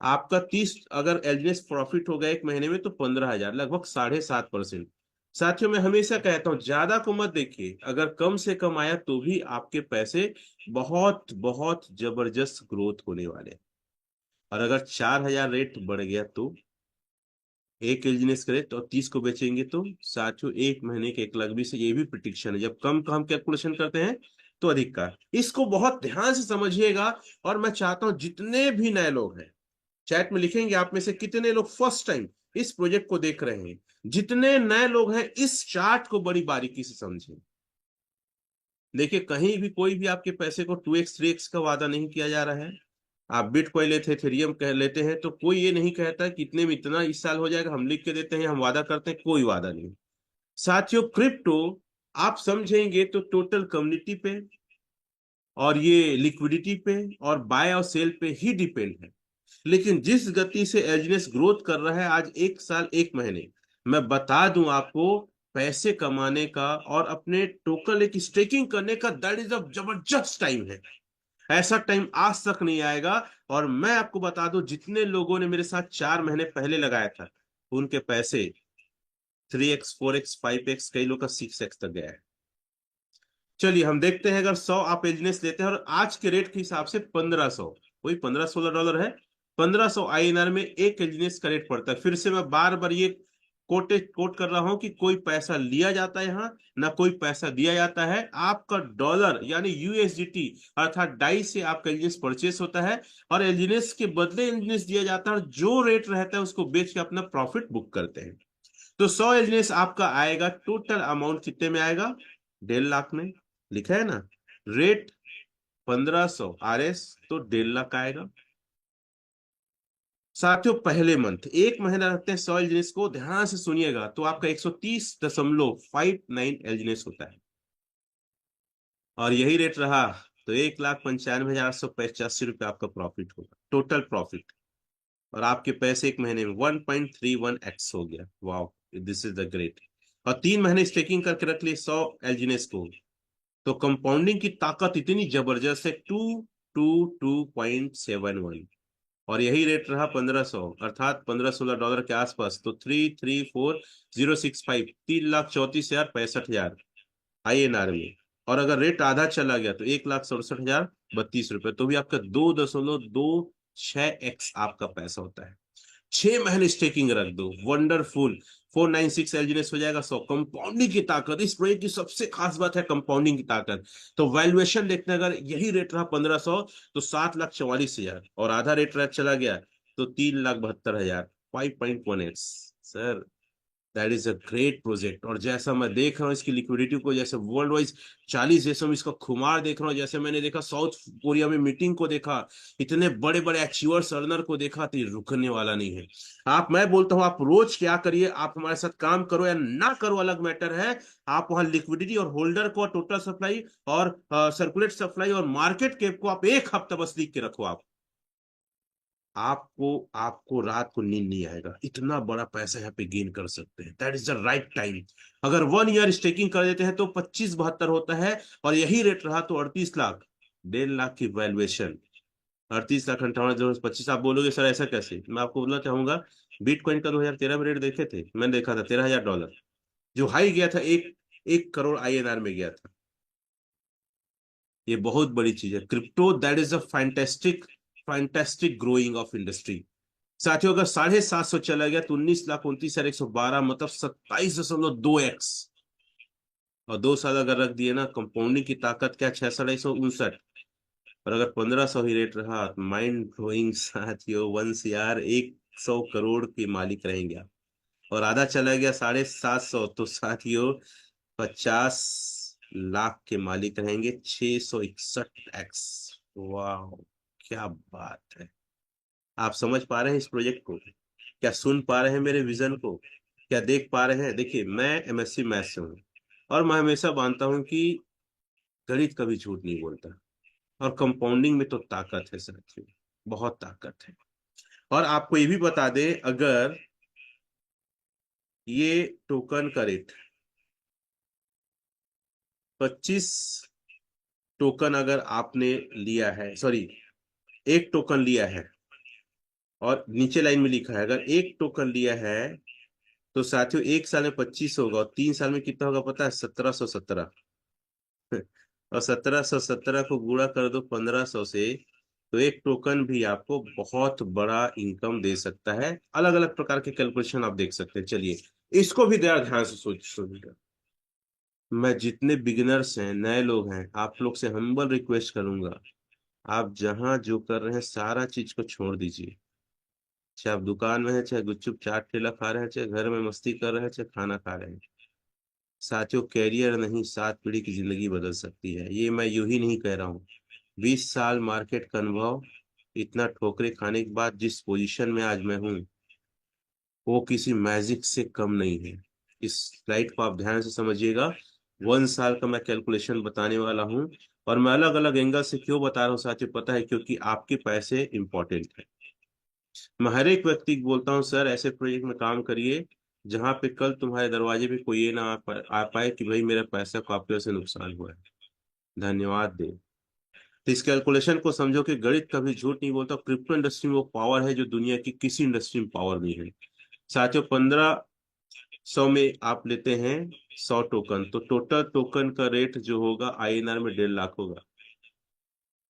आपका 30 अगर एलजीएस प्रॉफिट होगा एक महीने में तो 15,000, लगभग 7.5%। साथियों मैं हमेशा कहता हूं ज्यादा को मत देखिए, अगर कम से कम आया तो भी आपके पैसे बहुत बहुत जबरदस्त ग्रोथ होने वाले हैं। और अगर 4,000 रेट बढ़ गया तो एक एलजीनेस करे तो 30 को बेचेंगे तो साथियों एक महीने के 1 लाख 20 से, ये भी प्रिडिक्शन है, जब कम का हम कैलकुलेशन करते हैं तो अधिक का। इसको बहुत ध्यान से समझिएगा। और मैं चाहता हूं जितने भी नए लोग हैं चैट में लिखेंगे आप में से कितने लोग फर्स्ट टाइम इस प्रोजेक्ट को देख रहे हैं। जितने नए लोग हैं इस चार्ट को बड़ी बारीकी से समझें। देखिए कहीं भी कोई भी आपके पैसे को 2x 3x का वादा नहीं किया जा रहा है। आप बिटकॉइन लेते हैं, इथेरियम कह लेते हैं, तो कोई ये नहीं कहता कि इतने में इतना इस साल हो जाएगा, हम लिख के देते हैं, हम वादा करते हैं, कोई वादा नहीं। साथियों क्रिप्टो आप समझेंगे तो टोटल कम्युनिटी पे और ये लिक्विडिटी पे और बाय और सेल पे ही डिपेंड है। लेकिन जिस गति से एजनेस ग्रोथ कर रहा है आज, 1 साल 1 महीने, मैं बता दूं आपको पैसे कमाने का और अपने टोकन एक स्टेकिंग करने का, दैट इज अ जबरदस्त टाइम है। ऐसा टाइम आज तक नहीं आएगा। और मैं आपको बता दूं जितने लोगों ने मेरे साथ 4 महीने पहले लगाया था, उनके पैसे 3x 4x 5x कई लोग का 6x तक गया है। चलिए हम देखते हैं, अगर 100 आप एलजीनेस लेते हैं और आज के रेट के हिसाब से 1500, वही 15-16 डॉलर है, 1500 आईएनआर में एक एलजीनेस का रेट पड़ता है। फिर से मैं बार बार ये कोट कर रहा हूं कि कोई पैसा लिया जाता है यहाँ, ना कोई पैसा दिया जाता है। आपका डॉलर यानी यूएसडीटी अर्थात डाई से आपका एलजीनेस परचेस होता है, और एलजीनेस के बदले एलजीनेस दिया जाता है, और जो रेट रहता है उसको बेच के अपना प्रॉफिट बुक करते हैं। तो 100 एलजीनेस आपका आएगा, टोटल अमाउंट कितने में आएगा? 1.5 लाख में। लिखा है ना, रेट 1500 आरएस, तो 1.5 लाख आएगा। साथियों पहले मंथ, एक महीना रखते हैं 100 एलजीनेस को, ध्यान से सुनिएगा, तो आपका 130.59 एलजीनेस होता है। और यही रेट रहा तो 1,95,885 रुपये आपका प्रॉफिट होगा, टोटल प्रॉफिट। और आपके पैसे एक महीने में 1.31x हो गया। वाह, दिस इज द ग्रेट। और 3 महीने स्टेकिंग करके रख लिए 100 एलजीनेस को, तो कंपाउंडिंग की ताकत इतनी जबरदस्त है, 222.71। और यही रेट रहा 1500 अर्थात 15-16 डॉलर के आसपास, तो 334,065, 3,34,65,000 आईएनआर में। और अगर रेट आधा चला गया तो 1,67,032 रुपये, तो भी आपका 2.26x आपका पैसा होता है। 6 महीने स्टेकिंग रख दो, वंडरफुल, 496 एलजीनेस हो जाएगा 100। कंपाउंडिंग की ताकत, इस प्रोजेक्ट की सबसे खास बात है कंपाउंडिंग की ताकत। तो वैल्यूएशन देखते हैं, अगर यही रेट रहा 1500, तो 7,44,000, और आधा रेट रहा चला गया तो 3,72,000, 5.1x। Sir that is a great project. और जैसा मैं देख रहा हूँ इसकी लिक्विडिटी को, जैसे वर्ल्ड वाइज 40 देशों में इसका खुमार देख रहा हूँ, जैसे मैंने देखा साउथ कोरिया में मीटिंग को देखा, इतने बड़े बड़े अचीवर्स अर्नर को देखा, तो ये रुकने वाला नहीं है। आप, मैं बोलता हूँ आप रोज क्या करिए, आप हमारे साथ काम करो या ना करो अलग मैटर है, आप वहां लिक्विडिटी और होल्डर को, टोटल सप्लाई और सर्कुलेट सप्लाई और मार्केट कैप को आप एक हफ्ता बस लिख के रखो। आप, आपको आपको रात को नींद नहीं आएगा, इतना बड़ा पैसा यहाँ पे गेन कर सकते हैं। That is the right time. अगर 1 ईयर स्टेकिंग कर देते हैं तो 25-72 होता है, और यही रेट रहा तो 38 लाख, 1.5 लाख की वैल्यूएशन। 38,58,25। आप बोलोगे सर ऐसा कैसे, मैं आपको बोलना चाहूंगा, बिटकॉइन का 2013 में रेट देखे थे, मैंने देखा था 13,000 डॉलर, जो हाई गया था, 1 करोड़ आईएनआर में गया था। ये बहुत बड़ी चीज है crypto, that is a fantastic, fantastic growing of industry. साथियों अगर 750 चला गया तो 19,29,112, मतलब 27.2x। और 2 साल अगर रख दिए ना, कंपाउंडिंग की ताकत क्या, 66,159। और अगर 1500 ही रेट रहा, माइंड ब्लोइंग साथियों, 1 CR, 100 करोड़ के मालिक रहेंगे आप। और आधा चला गया 750, तो साथियों 50 लाख के मालिक रहेंगे, 661x। वाह, क्या बात है। आप समझ पा रहे हैं इस प्रोजेक्ट को? क्या सुन पा रहे हैं मेरे विजन को? क्या देख पा रहे हैं? देखिए मैं एमएससी मैथ्स से हूँ, और मैं हमेशा मानता हूँ कि गणित कभी झूठ नहीं बोलता, और कंपाउंडिंग में तो ताकत है साथियों, बहुत ताकत है। और आपको ये भी बता दें, अगर ये टोकन का रेट 25 टोकन अगर आपने लिया है, सॉरी, एक टोकन लिया है, और नीचे लाइन में लिखा है अगर एक टोकन लिया है, तो साथियों 1 साल में 25 होगा, और 3 साल में कितना होगा पता है? 1717। और 1717 को गुणा कर दो 1500 से, तो एक टोकन भी आपको बहुत बड़ा इनकम दे सकता है। अलग अलग प्रकार के कैलकुलेशन आप देख सकते हैं। चलिए इसको भी जरा ध्यान से सोच सुनिएगा। मैं जितने बिगिनर्स हैं, नए लोग हैं, आप लोग से हम्बल रिक्वेस्ट करूंगा, आप जहां जो कर रहे हैं सारा चीज को छोड़ दीजिए। चाहे आप दुकान में हैं, चाहे गुपचुप चाट ठेला खा रहे हैं, चाहे घर में मस्ती कर रहे हैं, चाहे खाना खा रहे हैं, साथियों कैरियर नहीं, 7 पीढ़ी की जिंदगी बदल सकती है। ये मैं यूं ही नहीं कह रहा हूँ, 20 साल मार्केट का अनुभव, इतना ठोकरे खाने के बाद जिस पोजीशन में आज मैं हूँ, वो किसी मैजिक से कम नहीं है। इस स्लाइड को आप ध्यान से समझिएगा। 1 साल का मैं कैलकुलेशन बताने वाला हूँ, और मैं अलग अलग एंगल से क्यों बता रहा हूँ साथियों, पता है? क्योंकि आपके पैसे इंपॉर्टेंट है। मैं हर एक व्यक्ति को बोलता हूँ, सर ऐसे प्रोजेक्ट में काम करिए जहां पे कल तुम्हारे दरवाजे पे कोई ये ना आ पाए कि भाई मेरा पैसा को आपकी वजह से नुकसान हुआ है, धन्यवाद दे। तो इस कैलकुलेशन को समझो कि गणित कभी झूठ नहीं बोलता। क्रिप्टो इंडस्ट्री में वो पावर है जो दुनिया की किसी इंडस्ट्री में पावर नहीं है। साथियों 1500 में आप लेते हैं 100 टोकन, तो टोटल टोकन का रेट जो होगा INR में 1.5 लाख होगा।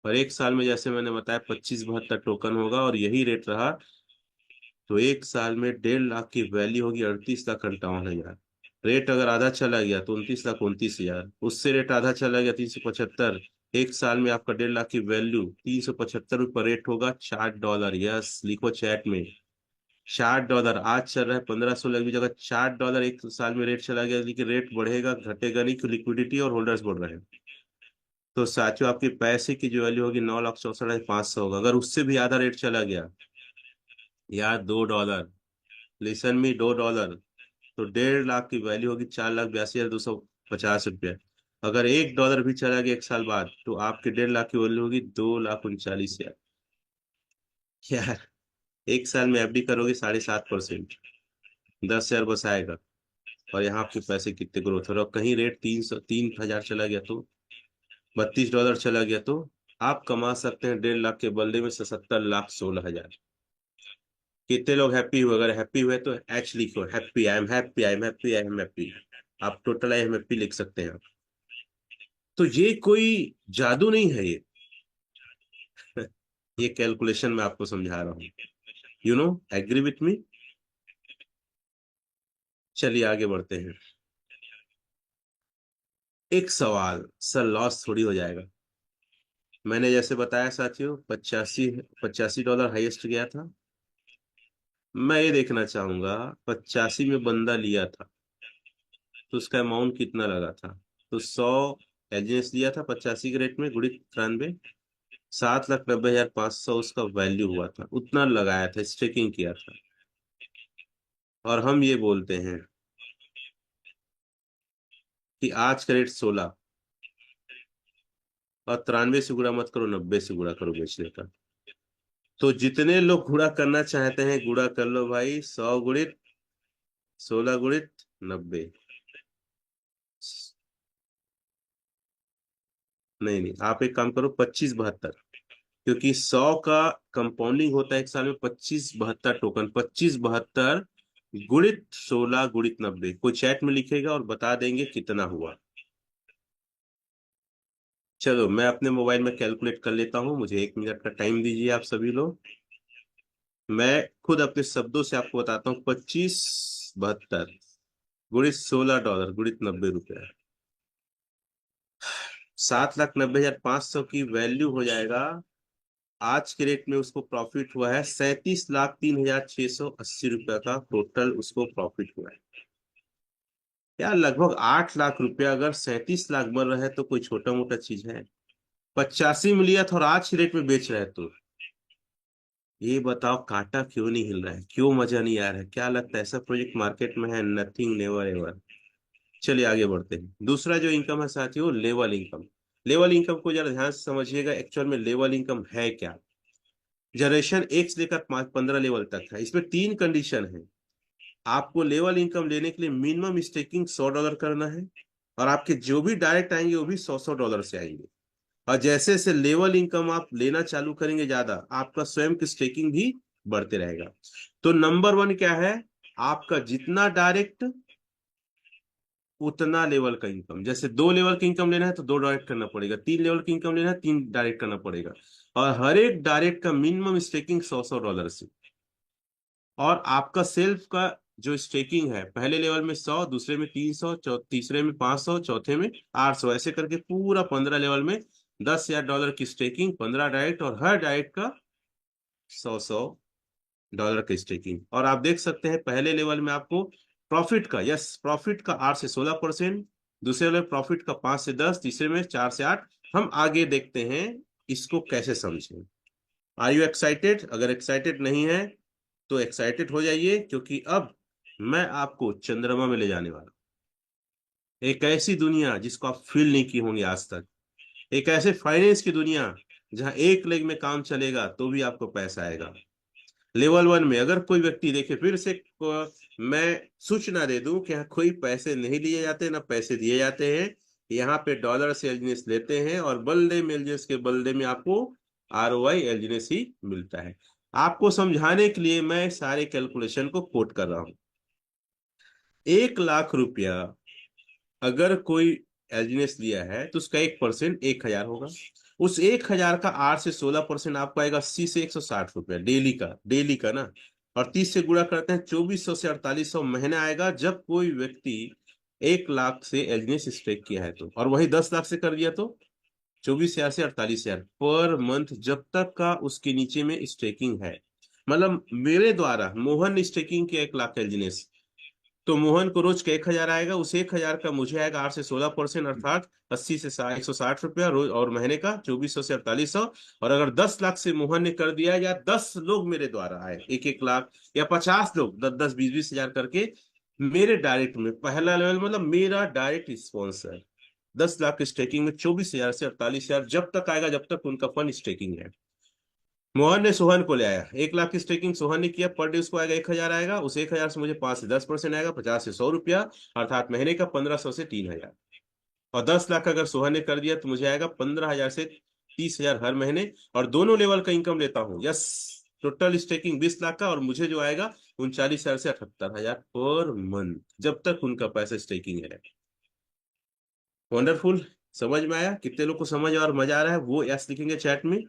और एक साल में जैसे मैंने बताया 2572 टोकन होगा, और यही रेट रहा तो एक साल में 1.5 लाख की वैल्यू होगी 38 लाख 58 हजार। रेट अगर आधा चला गया तो 29 लाख 29 हजार, उससे रेट आधा चला गया 375। एक साल में आपका 1.5 लाख की वैल्यू 375 पर रेट होगा $60। यस, लिखो चैट में $60। आज चल रहा है 1500, लगी जगह $60 एक साल में रेट चला गया, लेकिन रेट बढ़ेगा घटेगा नहीं, क्योंकि लिक्विडिटी और होल्डर्स बढ़ रहे हैं। तो साथियों आपके पैसे की जो वैल्यू होगी 9,64,500 होगा। अगर उससे भी आधा रेट चला गया, यार $2, लिसन मी, $2, तो 1.5 लाख की वैल्यू होगी 4,82,250 रुपया। अगर $1 भी चला गया एक साल बाद, तो आपके 1.5 लाख की वैल्यू होगी 2,39,000। यार एक साल में FD करोगे 7.5%, 10,000 बस आएगा। और यहाँ आपके पैसे कितने ग्रोथ हो रहे, और कहीं रेट 300 3 हजार चला गया तो, $32 चला गया तो आप कमा सकते हैं 1.5 लाख के बदले में 77,16,000। कितने लोग हैप्पी हुए? अगर हैप्पी हुए तो H लिखो, happy, I am happy, I am happy, I am happy. आप टोटल आई एम हैप्पी लिख सकते हैं आप। तो ये कोई जादू नहीं है ये। ये कैलकुलेशन मैं आपको समझा रहा हूँ। Agree with me? चलिए आगे बढ़ते हैं। एक सवाल, सर लॉस थोड़ी हो जाएगा? मैंने जैसे बताया साथियों, 85 $85 हाईएस्ट गया था। मैं ये देखना चाहूंगा 85 में बंदा लिया था तो उसका अमाउंट कितना लगा था। तो 100 एजेंस लिया था 85 के रेट में, गुणित 93, 7,90,500 उसका वैल्यू हुआ था, उतना लगाया था, स्टेकिंग किया था। और हम ये बोलते हैं कि आज का रेट 16, और 93 से गुणा मत करो, 90 से गुणा करो बेचने का। तो जितने लोग गुणा करना चाहते हैं गुणा कर लो भाई, 100 गुणित 16 गुणित 90। नहीं नहीं, आप एक काम करो, 2572, क्योंकि 100 का कंपाउंडिंग होता है एक साल में 2572 टोकन, 2572 गुणित 16 गुणित 90। कोई चैट में लिखेगा और बता देंगे कितना हुआ। चलो मैं अपने मोबाइल में कैलकुलेट कर लेता हूँ, मुझे 1 मिनट का टाइम दीजिए आप सभी लोग। मैं खुद अपने शब्दों से आपको बताता हूँ। 2572 गुणित $16 गुणित 90 रुपया, 7,90,500 की वैल्यू हो जाएगा। आज के रेट में उसको प्रॉफिट हुआ है 37,03,680 रुपया का टोटल उसको प्रॉफिट हुआ है। यार लगभग 8 लाख रुपया, अगर 37 लाख बन रहा है तो कोई छोटा मोटा चीज है? 85 में लिया था और आज के रेट में बेच रहा है, तो ये बताओ कांटा क्यों नहीं हिल रहा है, क्यों मजा नहीं आ रहा है? क्या लगता है ऐसा प्रोजेक्ट मार्केट में है? Nothing, never ever. चलिए आगे बढ़ते हैं। दूसरा जो इनकम है साथियों, लेवल इनकम। लेवल इनकम को जरा ध्यान से समझिएगा, एक्चुअल में लेवल इनकम है क्या। जनरेशन 1 से लेकर 15 लेवल तक है, इसमें 3 कंडीशन है। आपको लेवल इनकम लेने के लिए मिनिमम स्टेकिंग $100 करना है, और आपके जो भी डायरेक्ट आएंगे वो भी 100 $100 से आएंगे। और जैसे जैसे लेवल इनकम आप लेना चालू करेंगे ज्यादा, आपका स्वयं की स्टेकिंग भी बढ़ते रहेगा। तो नंबर 1 क्या है? आपका जितना डायरेक्ट उतना लेवल का इनकम। जैसे 2 लेवल की इनकम लेना है तो 2 डायरेक्ट करना पड़ेगा, 3 लेवल की इनकम लेना है 3 डायरेक्ट करना पड़ेगा। और हर एक डायरेक्ट का मिनिमम स्टेकिंग $100 से। और आपका सेल्फ का जो स्टेकिंग है, पहले लेवल में 100, दूसरे में 300, तीसरे में 500, चौथे में 800, ऐसे करके पूरा 15 लेवल में $10,000 की स्टेकिंग, 15 डायरेक्ट, और हर डायरेक्ट का 100 $100 की स्टेकिंग। और आप देख सकते हैं पहले लेवल में आपको प्रॉफिट का, यस प्रॉफिट का 8 से 16%, दूसरे लेवल प्रॉफिट का 5 से 10, तीसरे में 4 से 8। हम आगे देखते हैं इसको कैसे समझें। Are you excited? अगर एक्साइटेड नहीं है तो एक्साइटेड हो जाइए, क्योंकि अब मैं आपको चंद्रमा में ले जाने वाला हूं। एक ऐसी दुनिया जिसको आप फील नहीं की होंगी आज तक, एक ऐसे फाइनेंस की दुनिया जहां एक लेग में काम चलेगा तो भी आपको पैसा आएगा। लेवल 1 में अगर कोई व्यक्ति देखे, फिर से मैं सूचना दे दूं कि यहाँ कोई पैसे नहीं लिए जाते, ना पैसे दिए जाते हैं। यहाँ पे डॉलर से एलजीएस लेते हैं, और बल्ले में एलजीएस के बल्ले में आपको ROI एलजीएस ही मिलता है। आपको समझाने के लिए मैं सारे कैलकुलेशन को कोट कर रहा हूं। 1 लाख रुपया अगर कोई एलजीएस लिया है तो उसका 1% 1,000 होगा। उस 1,000 का 8 से 16% आपको आएगा 80 से 160 रुपया डेली का ना। और 30 से गुणा करते हैं 2400 से 4800 महीना आएगा जब कोई व्यक्ति 1 लाख से एलजीएस स्टेक किया है तो, और वही 10 लाख से कर दिया तो 24,000 से 48,000 पर मंथ जब तक का उसके नीचे में स्टेकिंग है। मतलब मेरे द्वारा मोहन ने स्टेकिंग किया 1 लाख एलजीएस, तो मोहन को रोज का 1,000 आएगा, उस 1,000 का मुझे आएगा 8 से 16% अर्थात 80 से 160 रुपया रोज, और महीने का 2400 से 4800। और अगर 10 लाख से मोहन ने कर दिया, या 10 लोग मेरे द्वारा आए 1-1 लाख, या 50 लोग 10-10 20-20 हजार करके मेरे डायरेक्ट में, पहला लेवल मतलब मेरा डायरेक्ट स्पॉन्सर 10 लाख स्टेकिंग में 24,000 से 48,000 जब तक आएगा जब तक उनका फंड स्टेकिंग है। मोहन ने सोहन को ले आया 1 लाख की स्टेकिंग, सोहन ने किया, पर डे उसको आएगा 1,000 आएगा, उस 1,000 से मुझे 5 से 10% आएगा, 50 से 100 रुपया, अर्थात महीने का 1,500 से 3,000। और 10 लाख अगर सोहन ने कर दिया तो मुझे आएगा 15,000 से 30,000 हर महीने। और दोनों लेवल का इनकम लेता हूँ, यस। टोटल स्टेकिंग 20 लाख का, और मुझे जो आएगा 39,000 से 78,000 पर मंथ जब तक उनका पैसा स्टेकिंग है। वंडरफुल। समझ में आया? कितने लोग को समझ और मजा आ रहा है वो यस लिखेंगे चैट में।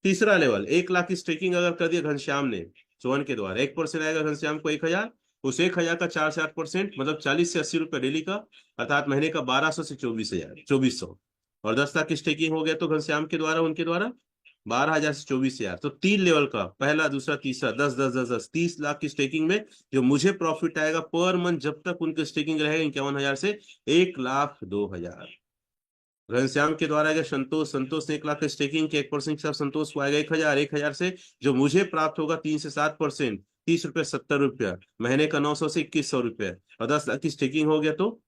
तीसरा लेवल, 1 लाख की स्टेकिंग अगर कर दिया घनश्याम ने सोहन के द्वारा, 1% आएगा घनश्याम को 1,000, उस 1,000 का 4 से 8% मतलब 40 से 80 रुपये डेली का, अर्थात महीने का 1,200 से 24,000 और 10 लाख की स्टेकिंग हो गया तो घनश्याम के द्वारा उनके द्वारा 12,000 से 24,000। तो 3 लेवल का, पहला दूसरा तीसरा, 10 10 10 10, 30 लाख की स्टेकिंग में जो मुझे प्रॉफिट आएगा पर मंथ जब तक उनकी स्टेकिंग रहेगा 51,000 से 1,02,000। घनश्याम के द्वारा अगर संतोष ने 1 लाख स्टेकिंग के 1% के साथ संतोष को आएगा 1,000, 1,000 से जो मुझे प्राप्त होगा 3 से 7%, 30 रुपये 70 रुपया, महीने का 900 से 2,100 रुपया, और 10 लाख की स्टेकिंग हो गया तो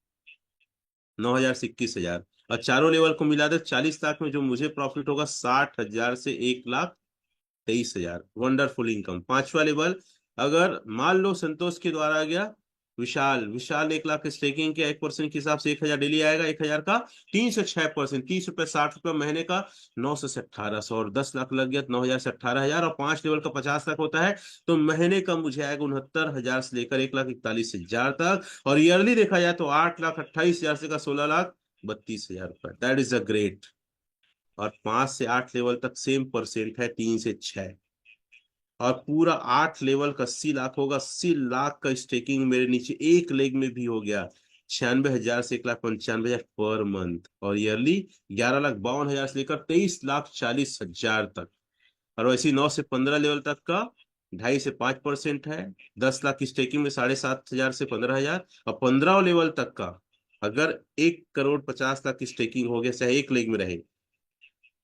9,000 से 21,000। और चारों लेवल को मिला दे 40 लाख में जो मुझे प्रॉफिट होगा 60,000 से 1,23,000। Wonderful income. पांचवा लेवल, अगर मान लो संतोष के द्वारा आ गया विशाल, विशाल ने 1 लाख स्टेकिंग किया, 1% के हिसाब से 1,000 डेली आएगा, 1,000 का 3 से 6%, 30 रुपये 60 रुपये महीने का, 900 से 1,800, और 10 लाख लग गया तो 9,000 से 18,000, और 5 लेवल का 50 लाख होता है तो महीने का मुझे आएगा 69,000 से लेकर 1,41,000 तक। और ईयरली देखा जाए तो 8,28,000 से का 16,32,000 रुपए। That is a great. और 5 से 8 लेवल तक सेम परसेंट है, 3 से 6। और पूरा 8 लेवल का 80 लाख होगा, 80 लाख का स्टेकिंग मेरे नीचे एक लेग में भी हो गया 96,000 से 1,95,000 पर मंथ, और ईयरली 11,52,000 से लेकर 23,40,000 तक। और वैसे 9 से 15 लेवल तक का 2.5 से 5% है, 10 लाख की स्टेकिंग में 7,500 से 15,000, और 15 लेवल तक का अगर 1,50,00,000 की स्टेकिंग हो गया चाहे एक लेग में रहे,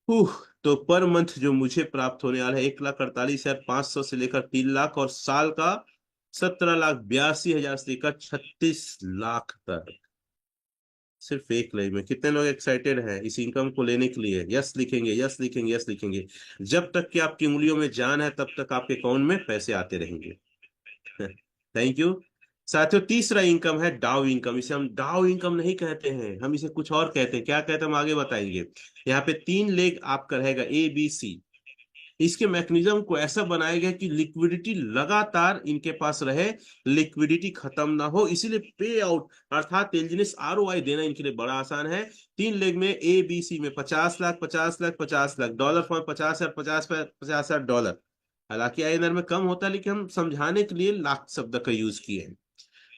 तो पर मंथ जो मुझे प्राप्त होने वाला है 1,48,500 से लेकर 3 लाख, और साल का 17,82,000 से लेकर 36 लाख तक, सिर्फ एक लाइन में। कितने लोग एक्साइटेड हैं इस इनकम को लेने के लिए? यस लिखेंगे, यस लिखेंगे, यस लिखेंगे। जब तक कि आपकी उंगलियों में जान है तब तक आपके अकाउंट में पैसे आते रहेंगे। थैंक यू साथियों। तीसरा इनकम है डाउ इनकम। इसे हम डाउ इनकम नहीं कहते हैं, हम इसे कुछ और कहते हैं। क्या कहते हैं हम आगे बताएंगे। यहाँ पे 3 लेग आपका रहेगा ABC। इसके मैकेनिज्म को ऐसा बनाया गया कि लिक्विडिटी लगातार इनके पास रहे, लिक्विडिटी खत्म ना हो, इसीलिए पे आउट अर्थात इंजीनियस ROI देना इनके लिए बड़ा आसान है। 3 लेग में ABC में 50 lakh 50 lakh 50 lakh dollar form 50,000 50,000 dollar. हालांकि INR में कम होता है लेकिन हम समझाने के लिए लाख शब्द का यूज किए हैं।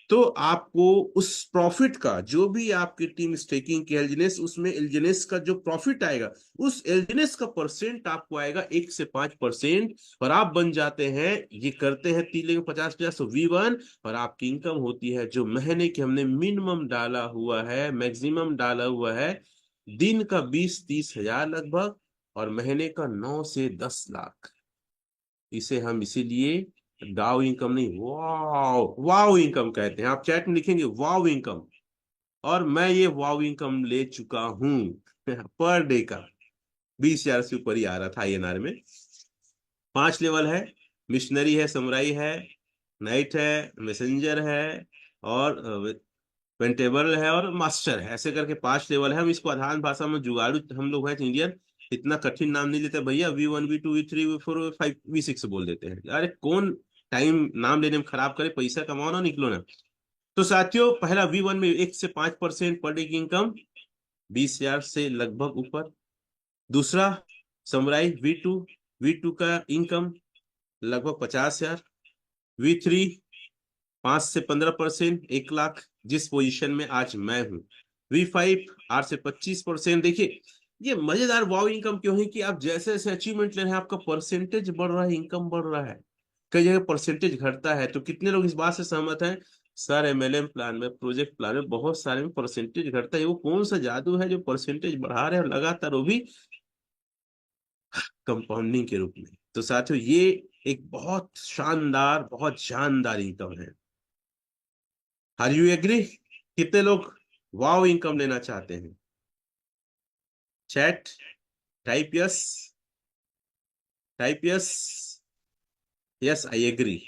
तो आपको उस प्रॉफिट का, जो भी आपकी टीम स्टेकिंग की एलजीनेस, उसमें एलजीनेस का जो प्रॉफिट आएगा उस एलजीनेस का परसेंट आपको आएगा 1 से 5%, और आप बन जाते हैं, ये करते हैं 3 लेग में 50-50 तो V1, और आपकी इनकम होती है जो महीने की हमने मिनिमम डाला हुआ है, मैक्सिमम डाला हुआ है, दिन का 20-30 हजार लगभग, और महीने का 9 से 10 लाख। इसे हम इसीलिए डाउ इनकम नहीं, वाव वाव इनकम कहते हैं। आप चैट में लिखेंगे वाव इनकम, और मैं ये वाव इनकम ले चुका हूं पर डे का 20,000 से ऊपर ही आ रहा था INR में। 5 लेवल है, मिशनरी है, समुराई है, नाइट है, मैसेंजर है, और पेंटेबल है, और मास्टर है। ऐसे करके 5 लेवल है। हम इसको आधार भाषा में जुगाड़ू हम लोग हैं इंडियन, इतना कठिन नाम नहीं लेते भैया, V1 V2 V3 V4 V5 V6 बोल देते हैं। अरे कौन टाइम नाम लेने में खराब करे, पैसा कमाओ ना, निकलो ना। तो साथियों, पहला V1 में 1 से 5% पर डे की इनकम, 20,000 से लगभग ऊपर। दूसरा समुराई V2, V2 का इनकम लगभग 50,000। V3 5 से 15%, 1 लाख, जिस पोजीशन में आज मैं हूं। V5 8 से 25%। देखिए ये मजेदार वाव इनकम क्यों है कि आप जैसे जैसे अचीवमेंट ले रहे हैं आपका परसेंटेज बढ़ रहा है, इनकम बढ़ रहा है। कई जगह परसेंटेज घटता है, तो कितने लोग इस बात से सहमत हैं? सर MLM प्लान में, प्रोजेक्ट प्लान में बहुत सारे में परसेंटेज घटता है। वो कौन सा जादू है जो परसेंटेज बढ़ा रहे हैं लगातार, वो भी कंपाउंडिंग के रूप में? तो साथियों ये एक बहुत शानदार, बहुत जानदार इनकम है। Are you agree? कितने लोग वाव इनकम लेना चाहते हैं? Chat, type yes, type yes. Yes, I agree.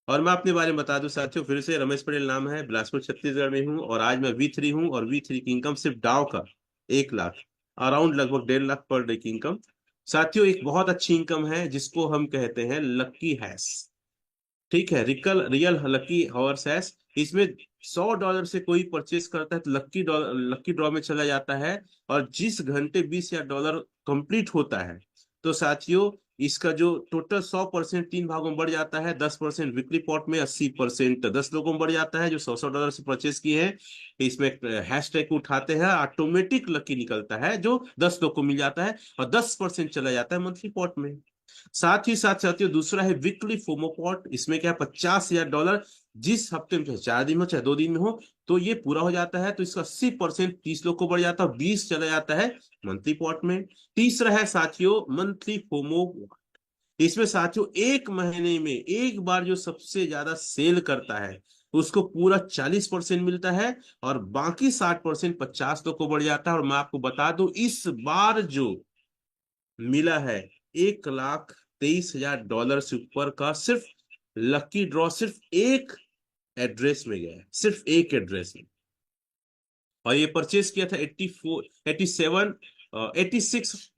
और मैं अपने बारे में बता दूं साथियों, फिर से रमेश पटेल नाम है, बिलासपुर छत्तीसगढ़ में हूं, और आज मैं V3 हूं, और V3 की इनकम सिर्फ डाउ का 1 लाख, अराउंड लगभग 1.5 लाख पर डे की इनकम। साथियों एक बहुत अच्छी इनकम है जिसको हम कहते हैं लक्की हैश। ठीक है, रियल लकी हॉर्स हैश। इसमें $100 से कोई परचेस करता है तो लक्की ड्रॉ में चला जाता है। और जिस घंटे $20,000 कंप्लीट होता है, तो साथियों इसका जो टोटल 100% 3 भागों में बढ़ जाता है। 10% वीकली पॉट में, 80% 10 लोगों में बढ़ जाता है जो $100 से परचेस किए हैं। इसमें हैश टैग उठाते हैं, ऑटोमेटिक लकी निकलता है जो 10 लोग को मिल जाता है, और 10% चला जाता है मंथली पॉट में। साथ ही साथ साथियों दूसरा है वीकली फोमोपॉट। इसमें क्या है, $50,000 जिस हफ्ते में, 4 दिन में चाहे 2 दिन में हो, तो ये पूरा हो जाता है। तो इसका 80% 30 लोग को बढ़ जाता है, 20 चला जाता है मंथली पॉट में। तीसरा है साथियों मंथली फोमो। इसमें साथियों एक महीने में एक बार जो सबसे ज्यादा सेल करता है उसको पूरा 40% मिलता है, और बाकी 60% 50 लोग को बढ़ जाता है। और मैं आपको बता दूं इस बार जो मिला है, $1,23,000 से ऊपर का सिर्फ लकी ड्रॉ, सिर्फ एक एड्रेस में गया है, सिर्फ एक एड्रेस में। और ये परचेज किया था 87 86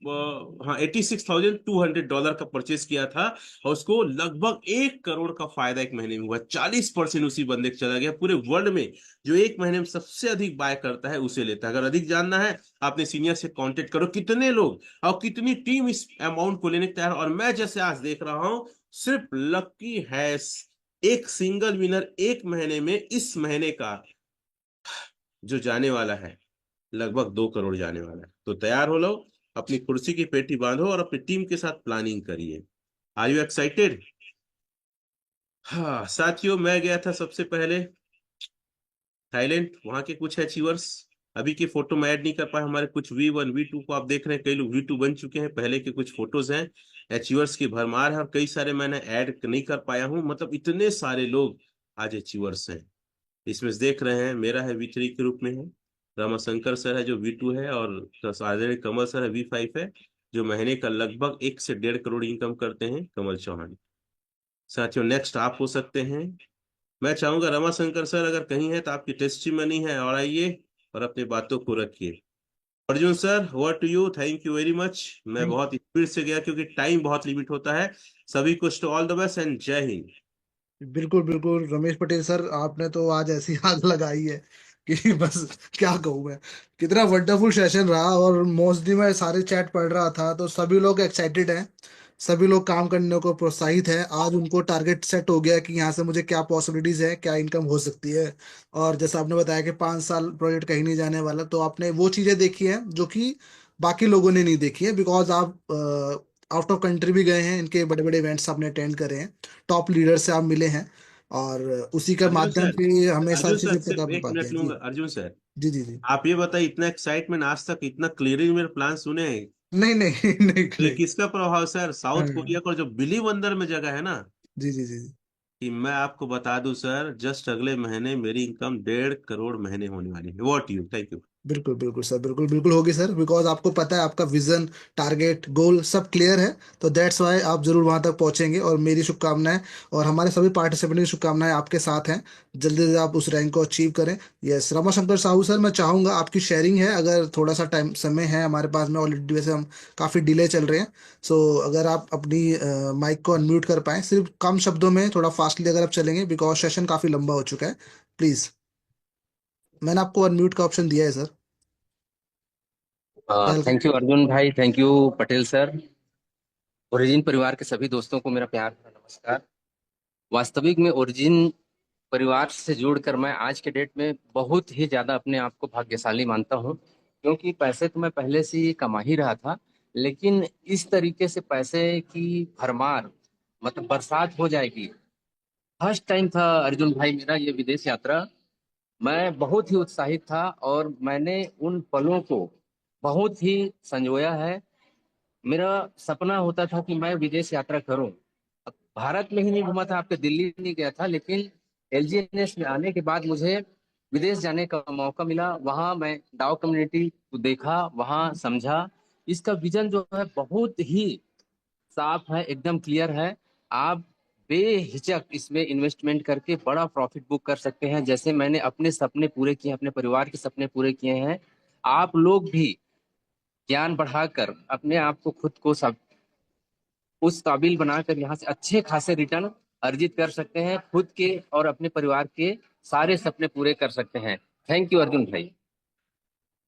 हाँ $86,200 का परचेज किया था। और उसको लगभग 1 करोड़ का फायदा एक महीने में हुआ। 40% उसी बंदे को चला गया। पूरे वर्ल्ड में जो एक महीने में सबसे अधिक बाय करता है उसे लेता है। अगर अधिक जानना है आपने सीनियर से कांटेक्ट करो, कितने लोग और कितनी टीम इस अमाउंट को लेने को तैयार। और मैं जैसे आज देख रहा हूं, सिर्फ लकी हैश एक सिंगल विनर एक महीने में, इस महीने का जो जाने वाला है लगभग 2 करोड़ जाने वाला है। तो तैयार हो लो, अपनी कुर्सी की पेटी बांधो और अपनी टीम के साथ प्लानिंग करिए। Are you excited? हाँ साथियों, मैं गया था सबसे पहले थाईलैंड, वहां के कुछ अचीवर्स। अभी की फोटो मैं ऐड नहीं कर पाया। हमारे कुछ V1 V2 को आप देख रहे हैं, कई लोग V2 बन चुके हैं। पहले के कुछ फोटोज हैं, अचीवर्स की भरमार है, और कई सारे मैंने ऐड नहीं कर पाया हूं। मतलब इतने सारे लोग आज अचीवर्स हैं। इसमें से देख रहे हैं, मेरा है V3 के रूप में है, रामाशंकर सर है जो V2 है, और आदरणीय कमल सर है V5 है, जो महीने का लगभग 1 से 1.5 करोड़ इनकम करते हैं, कमल चौहान। साथियों नेक्स्ट आप हो सकते हैं। मैं चाहूंगा रमाशंकर सर अगर कहीं है तो आपकी टेस्टिमनी है, और आइए और अपनी बातों को रखिए। Arjun sir, over to you. Thank you very much. मैं थैंक बहुत स्पीड से गया क्योंकि टाइम बहुत लिमिट होता है। सभी को ऑल द बेस्ट एंड जय हिंद। बिल्कुल बिल्कुल रमेश पटेल सर, आपने तो आज ऐसी आग लगाई है कि बस क्या कहूँ मैं। कितना वंडरफुल सेशन रहा, और मोस्टली मैं सारे चैट पढ़ रहा था तो सभी लोग एक्साइटेड हैं। सभी लोग काम करने को प्रोत्साहित हैं। आज उनको टारगेट सेट हो गया कि यहाँ से मुझे क्या पॉसिबिलिटीज है, क्या इनकम हो सकती है। और जैसा आपने बताया कि 5 साल प्रोजेक्ट कहीं नहीं जाने वाला, तो आपने वो चीज़ें देखी हैं जो कि बाकी लोगों ने नहीं देखी है, बिकॉज आप आउट ऑफ कंट्री भी गए हैं, इनके बड़े बड़े इवेंट्स आपने अटेंड करे हैं, टॉप लीडर से आप मिले हैं, और उसी के अर्जुन माध्यम सर, से हमें सारी अर्जुन सर चीजें पता सिर्फ कर एक पाते मिनट हैं। जी लूंगा। अर्जुन सर, जी जी जी। आप ये बताइए, इतना एक्साइटमेंट आज तक इतना क्लियरली मेरे प्लान सुने हैं, नहीं नहीं नहीं तो ये नहीं। किसका प्रभाव सर? साउथ कोरिया हाँ, का जो बिलीव अंदर में जगह है ना, जी जी जी जी। कि मैं आपको बता दूं सर, जस्ट अगले महीने मेरी इनकम 1.5 करोड़ महीने होने वाली है। What you, thank you. बिल्कुल बिल्कुल सर, बिल्कुल बिल्कुल होगी सर, बिकॉज आपको पता है आपका विजन, टारगेट, गोल सब क्लियर है। तो दैट्स वाई आप जरूर वहां तक पहुंचेंगे, और मेरी शुभकामनाएं और हमारे सभी पार्टिसिपेंट की शुभकामनाएं आपके साथ हैं। जल्दी जल्दी आप उस रैंक को अचीव करें। यस रमाशंकर साहू सर, मैं चाहूंगा आपकी शेयरिंग है, अगर थोड़ा सा टाइम समय है हमारे पास में, ऑलरेडी वैसे हम काफी डिले चल रहे हैं। सो अगर आप अपनी माइक को अनम्यूट कर पाएं, सिर्फ कम शब्दों में थोड़ा फास्टली अगर आप चलेंगे, बिकॉज सेशन काफी लंबा हो चुका है। प्लीज, मैंने आपको अनम्यूट का ऑप्शन दिया है सर। पहल थैंक यू अर्जुन भाई, thank you Patel sir. Origin परिवार के सभी दोस्तों को मेरा प्यार भरा नमस्कार। वास्तविक में ओरिजिन परिवार से जुड़कर मैं आज के डेट में बहुत ही ज्यादा अपने आप को भाग्यशाली मानता हूँ, क्योंकि पैसे तो मैं पहले से ही कमा ही रहा था, लेकिन इस तरीके से पैसे की भरमार, मतलब बरसात हो जाएगी। फर्स्ट टाइम था अर्जुन भाई मेरा ये विदेश यात्रा। मैं बहुत ही उत्साहित था और मैंने उन पलों को बहुत ही संजोया है। मेरा सपना होता था कि मैं विदेश यात्रा करूं। अब भारत में ही नहीं घूमा था, आपके दिल्ली नहीं गया था, लेकिन एलजीएनएस में आने के बाद मुझे विदेश जाने का मौका मिला। वहां मैं डाउ कम्युनिटी को देखा, वहां समझा। इसका विजन जो है बहुत ही साफ है, एकदम क्लियर है। आप बेहिचक इसमें इन्वेस्टमेंट करके बड़ा प्रॉफिट बुक कर सकते हैं। जैसे मैंने अपने सपने पूरे किए हैं, अपने परिवार के सपने पूरे किए हैं, आप लोग भी ज्ञान बढ़ाकर अपने आप को, खुद को सब उस काबिल बनाकर यहाँ से अच्छे खासे रिटर्न अर्जित कर सकते हैं, खुद के और अपने परिवार के सारे सपने पूरे कर सकते हैं। थैंक यू अर्जुन भाई।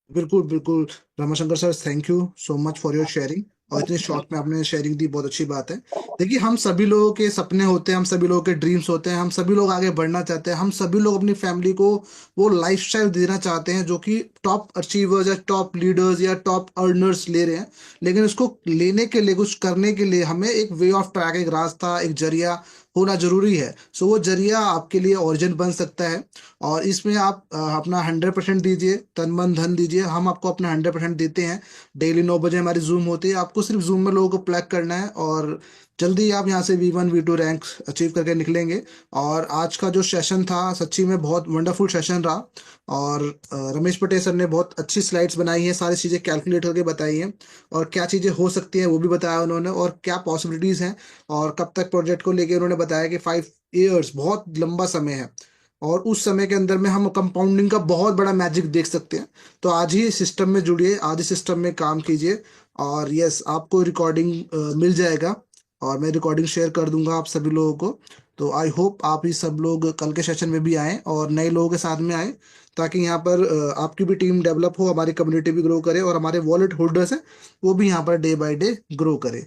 बिल्कुल बिल्कुल Ramashankar sir, thank you so much for your sharing. और इतने शॉर्ट में आपने शेयरिंग दी, बहुत अच्छी बात है। देखिए, हम सभी लोगों के सपने होते हैं, हम सभी लोगों के ड्रीम्स होते हैं, हम सभी लोग आगे बढ़ना चाहते हैं, हम सभी लोग अपनी फैमिली को वो लाइफस्टाइल देना चाहते हैं जो कि टॉप अचीवर्स या टॉप लीडर्स या टॉप अर्नर्स ले रहे हैं। लेकिन उसको लेने के लिए, कुछ करने के लिए हमें एक वे ऑफ ट्रैक, एक रास्ता, एक जरिया होना जरूरी है। सो वो जरिया आपके लिए ओरिजिन बन सकता है। और इसमें आप अपना 100% दीजिए, तन मन धन दीजिए, हम आपको अपना 100% देते हैं। डेली 9 बजे हमारी जूम होती है, आपको सिर्फ जूम में लोगों को प्लग करना है, और जल्दी आप यहाँ से V1 V2 रैंक अचीव करके निकलेंगे। और आज का जो सेशन था सच्ची में बहुत वंडरफुल सेशन रहा। और रमेश पटेल सर ने बहुत अच्छी स्लाइड्स बनाई हैं, सारी चीज़ें कैलकुलेट करके बताई हैं, और क्या चीज़ें हो सकती हैं वो भी बताया उन्होंने, और क्या पॉसिबिलिटीज़ हैं। और कब तक प्रोजेक्ट को लेके उन्होंने बताया कि 5 ईयर्स बहुत लंबा समय है, और उस समय के अंदर में हम कंपाउंडिंग का बहुत बड़ा मैजिक देख सकते हैं। तो आज ही सिस्टम में जुड़िए, आज ही सिस्टम में काम कीजिए। और यस, आपको रिकॉर्डिंग मिल जाएगा, और मैं रिकॉर्डिंग शेयर कर दूंगा आप सभी लोगों को। तो आई होप आप ही सब लोग कल के सेशन में भी आएँ और नए लोगों के साथ में आएँ, ताकि यहाँ पर आपकी भी टीम डेवलप हो, हमारी कम्युनिटी भी ग्रो करे, और हमारे वॉलेट होल्डर्स हैं वो भी यहाँ per day by day grow करे।